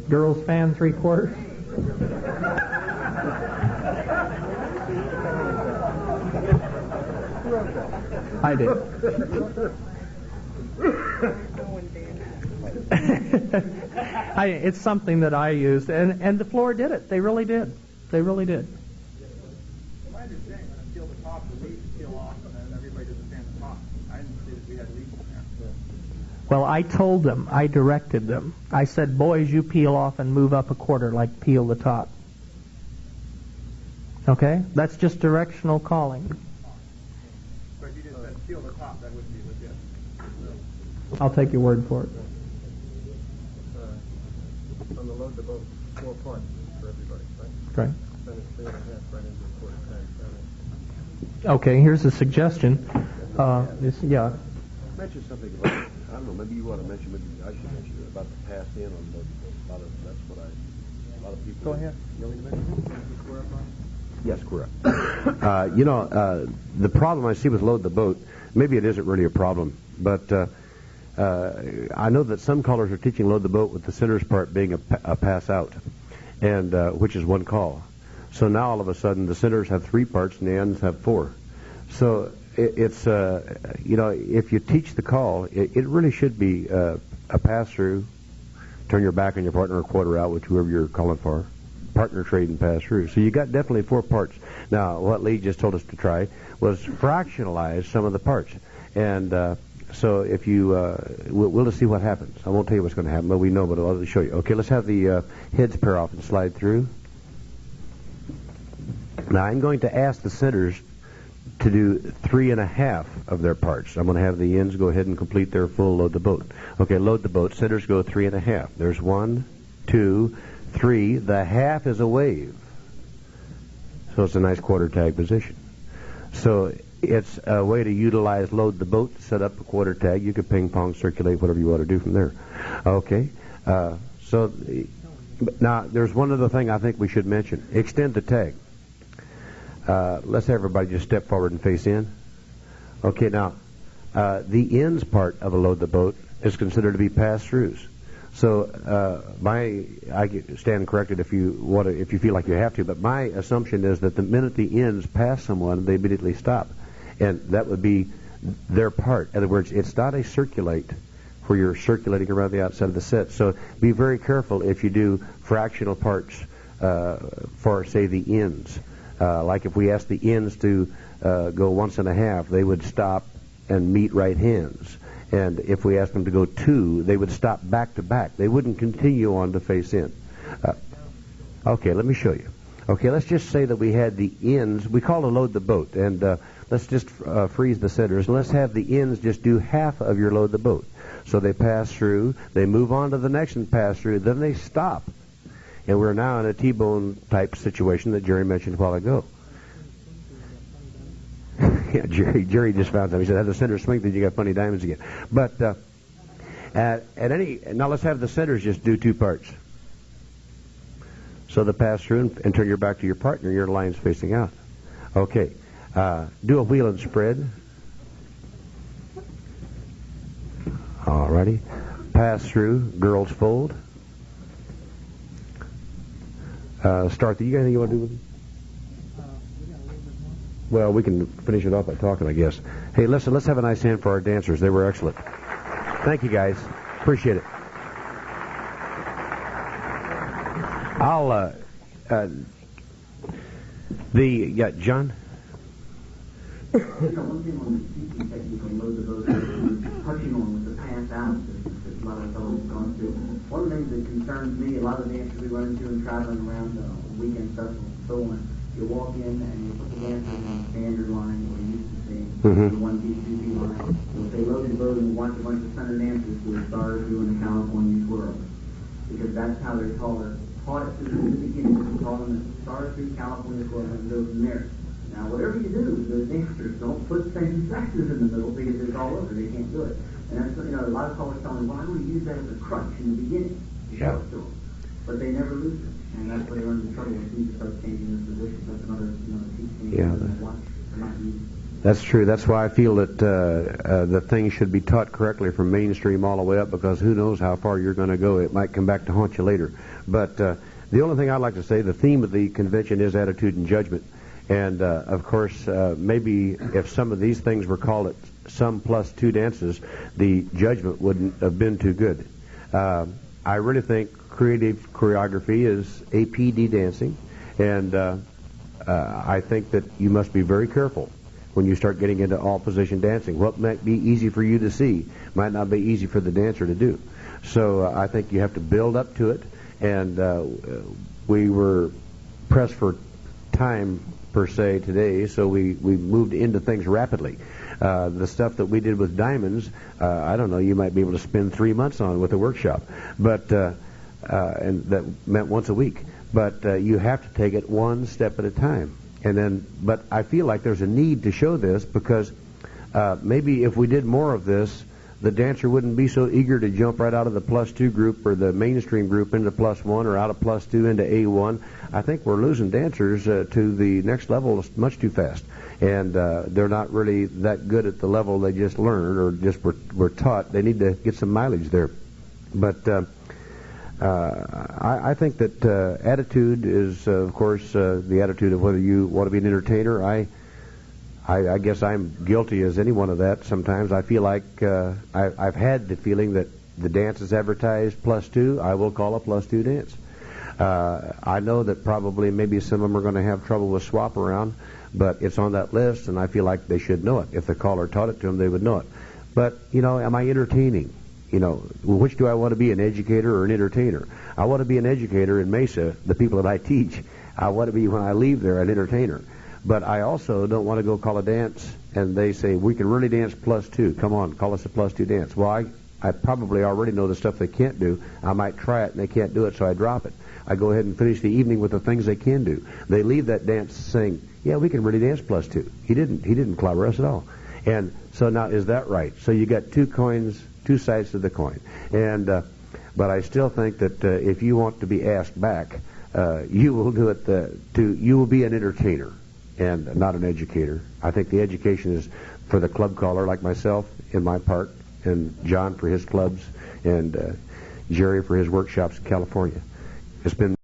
Girls fan 3/4. I did. It's something that I used, and the floor did it. They really did. They really did. My understanding, when I peel the top, the leaves peel off, and then everybody does the fan the top. I didn't see that we had leaves in there. Well, I told them, I directed them. I said, boys, you peel off and move up a quarter like peel the top. Okay? That's just directional calling. But if you just said peel the top, that wouldn't be legit. I'll take your word for it. On the load the boat, 4 parts for everybody, right? Right. Then it's 3.5 right into a quarter tank. Okay, here's a suggestion. Yeah. Mention something about, I don't know, maybe you want to mention, maybe I should mention it, about the pass in on the, that's what a lot of people. Go ahead. You want me to mention it? Yes, correct. The problem I see with load the boat, maybe it isn't really a problem, but I know that some callers are teaching load the boat with the center's part being a pass out, and which is one call. So now all of a sudden the centers have 3 parts and the ends have 4. So it's if you teach the call, it really should be a pass through, turn your back on your partner or quarter out, which whoever you're calling for, partner trade and pass through. So you got definitely 4 parts. Now what Lee just told us to try was fractionalize some of the parts, and so if you, we'll just see what happens. I won't tell you what's going to happen, but we know, but I'll show you. Okay, let's have the heads pair off and slide through. Now I'm going to ask the centers to do 3.5 of their parts. I'm going to have the ends go ahead and complete their full load the boat. Okay, load the boat. Centers go 3.5. There's 1, 2, 3. The half is a wave. So it's a nice quarter tag position. So it's a way to utilize load the boat to set up a quarter tag. You could ping pong, circulate, whatever you want to do from there. Okay. So now there's one other thing I think we should mention. Extend the tag. Let's have everybody just step forward and face in. Okay, now the ends part of a load the boat is considered to be pass-throughs. So I stand corrected if you feel like you have to, but my assumption is that the minute the ends pass someone, they immediately stop, and that would be their part. In other words, it's not a circulate where you're circulating around the outside of the set. So be very careful if you do fractional parts for, say, the ends. Like if we asked the ends to go 1.5, they would stop and meet right hands. And if we asked them to go 2, they would stop back to back. They wouldn't continue on to face in. Okay, let me show you. Okay, let's just say that we had the ends. We call it load the boat. And let's just freeze the centers. And let's have the ends just do half of your load the boat. So they pass through. They move on to the next and pass through. Then they stop. And we're now in a T-bone type situation that Jerry mentioned a while ago. Yeah, Jerry just found something. He said, "Have the center swing, then you got funny diamonds again." But Now let's have the centers just do two parts. So the pass through and turn your back to your partner. Your line's facing out. Okay. Do a wheel and spread. Alrighty. Pass through. Girls fold. Start. You got anything you want to do with it? Well, we can finish it off by talking, I guess. Hey, listen, let's have a nice hand for our dancers. They were excellent. Thank you, guys. Appreciate it. I'll, John? One thing on the teaching technique on most of those touching on with the pass out that a lot of fellows have gone through. One of the things that concerns me, a lot of the dancers we run into and traveling around weekend festivals and so on, you walk in and you put the dancers in the standard line where you used to see the 1B, 2B line. You'll say loaded, and watch a bunch of center dancers who are stars doing the California twirl. Because that's how they're taught it in the beginning. They taught them the stars through California twirl and go from there. Now, whatever you do, the dancers don't put same sexes in the middle because it's all over. They can't do it. And that's, a lot of callers tell me, well, I'm going to use that as a crutch in the beginning. Yeah. But they never lose it. And that's where they run into trouble when students start changing this position. That's another, teaching. That's true. That's why I feel that the thing should be taught correctly from mainstream all the way up, because who knows how far you're going to go. It might come back to haunt you later. But the only thing I'd like to say, the theme of the convention is attitude and judgment. And, of course, maybe if some of these things were called some plus two dances, the judgment wouldn't have been too good. I really think creative choreography is APD dancing, and I think that you must be very careful when you start getting into all-position dancing. What might be easy for you to see might not be easy for the dancer to do. So I think you have to build up to it, and we were pressed for time per se today, so we moved into things rapidly. The stuff that we did with diamonds, I don't know, you might be able to spend 3 months on with a workshop, but and that meant once a week. But you have to take it one step at a time. And then, but I feel like there's a need to show this because maybe if we did more of this, the dancer wouldn't be so eager to jump right out of the +2 group or the mainstream group into +1 or out of +2 into A1. I think we're losing dancers to the next level much too fast. And they're not really that good at the level they just learned or just were taught. They need to get some mileage there. But I think that attitude is, of course, the attitude of whether you want to be an entertainer. I guess I'm guilty as anyone of that. Sometimes I feel like I've had the feeling that the dance is advertised +2. I will call a +2 dance. I know that probably maybe some of them are going to have trouble with swap around, but it's on that list, and I feel like they should know it. If the caller taught it to them, they would know it. But, am I entertaining? Which do I want to be, an educator or an entertainer? I want to be an educator in Mesa, the people that I teach. I want to be, when I leave there, an entertainer. But I also don't want to go call a dance and they say, we can really dance +2. Come on, call us a +2 dance. Well, I probably already know the stuff they can't do. I might try it and they can't do it, so I drop it. I go ahead and finish the evening with the things they can do. They leave that dance saying, yeah, we can really dance +2. He didn't clobber us at all. And so now, is that right? So you got two coins, two sides to the coin. And but I still think that if you want to be asked back, you will do it. You will be an entertainer and not an educator. I think the education is for the club caller like myself in my part, and John for his clubs, and Jerry for his workshops in California. It's been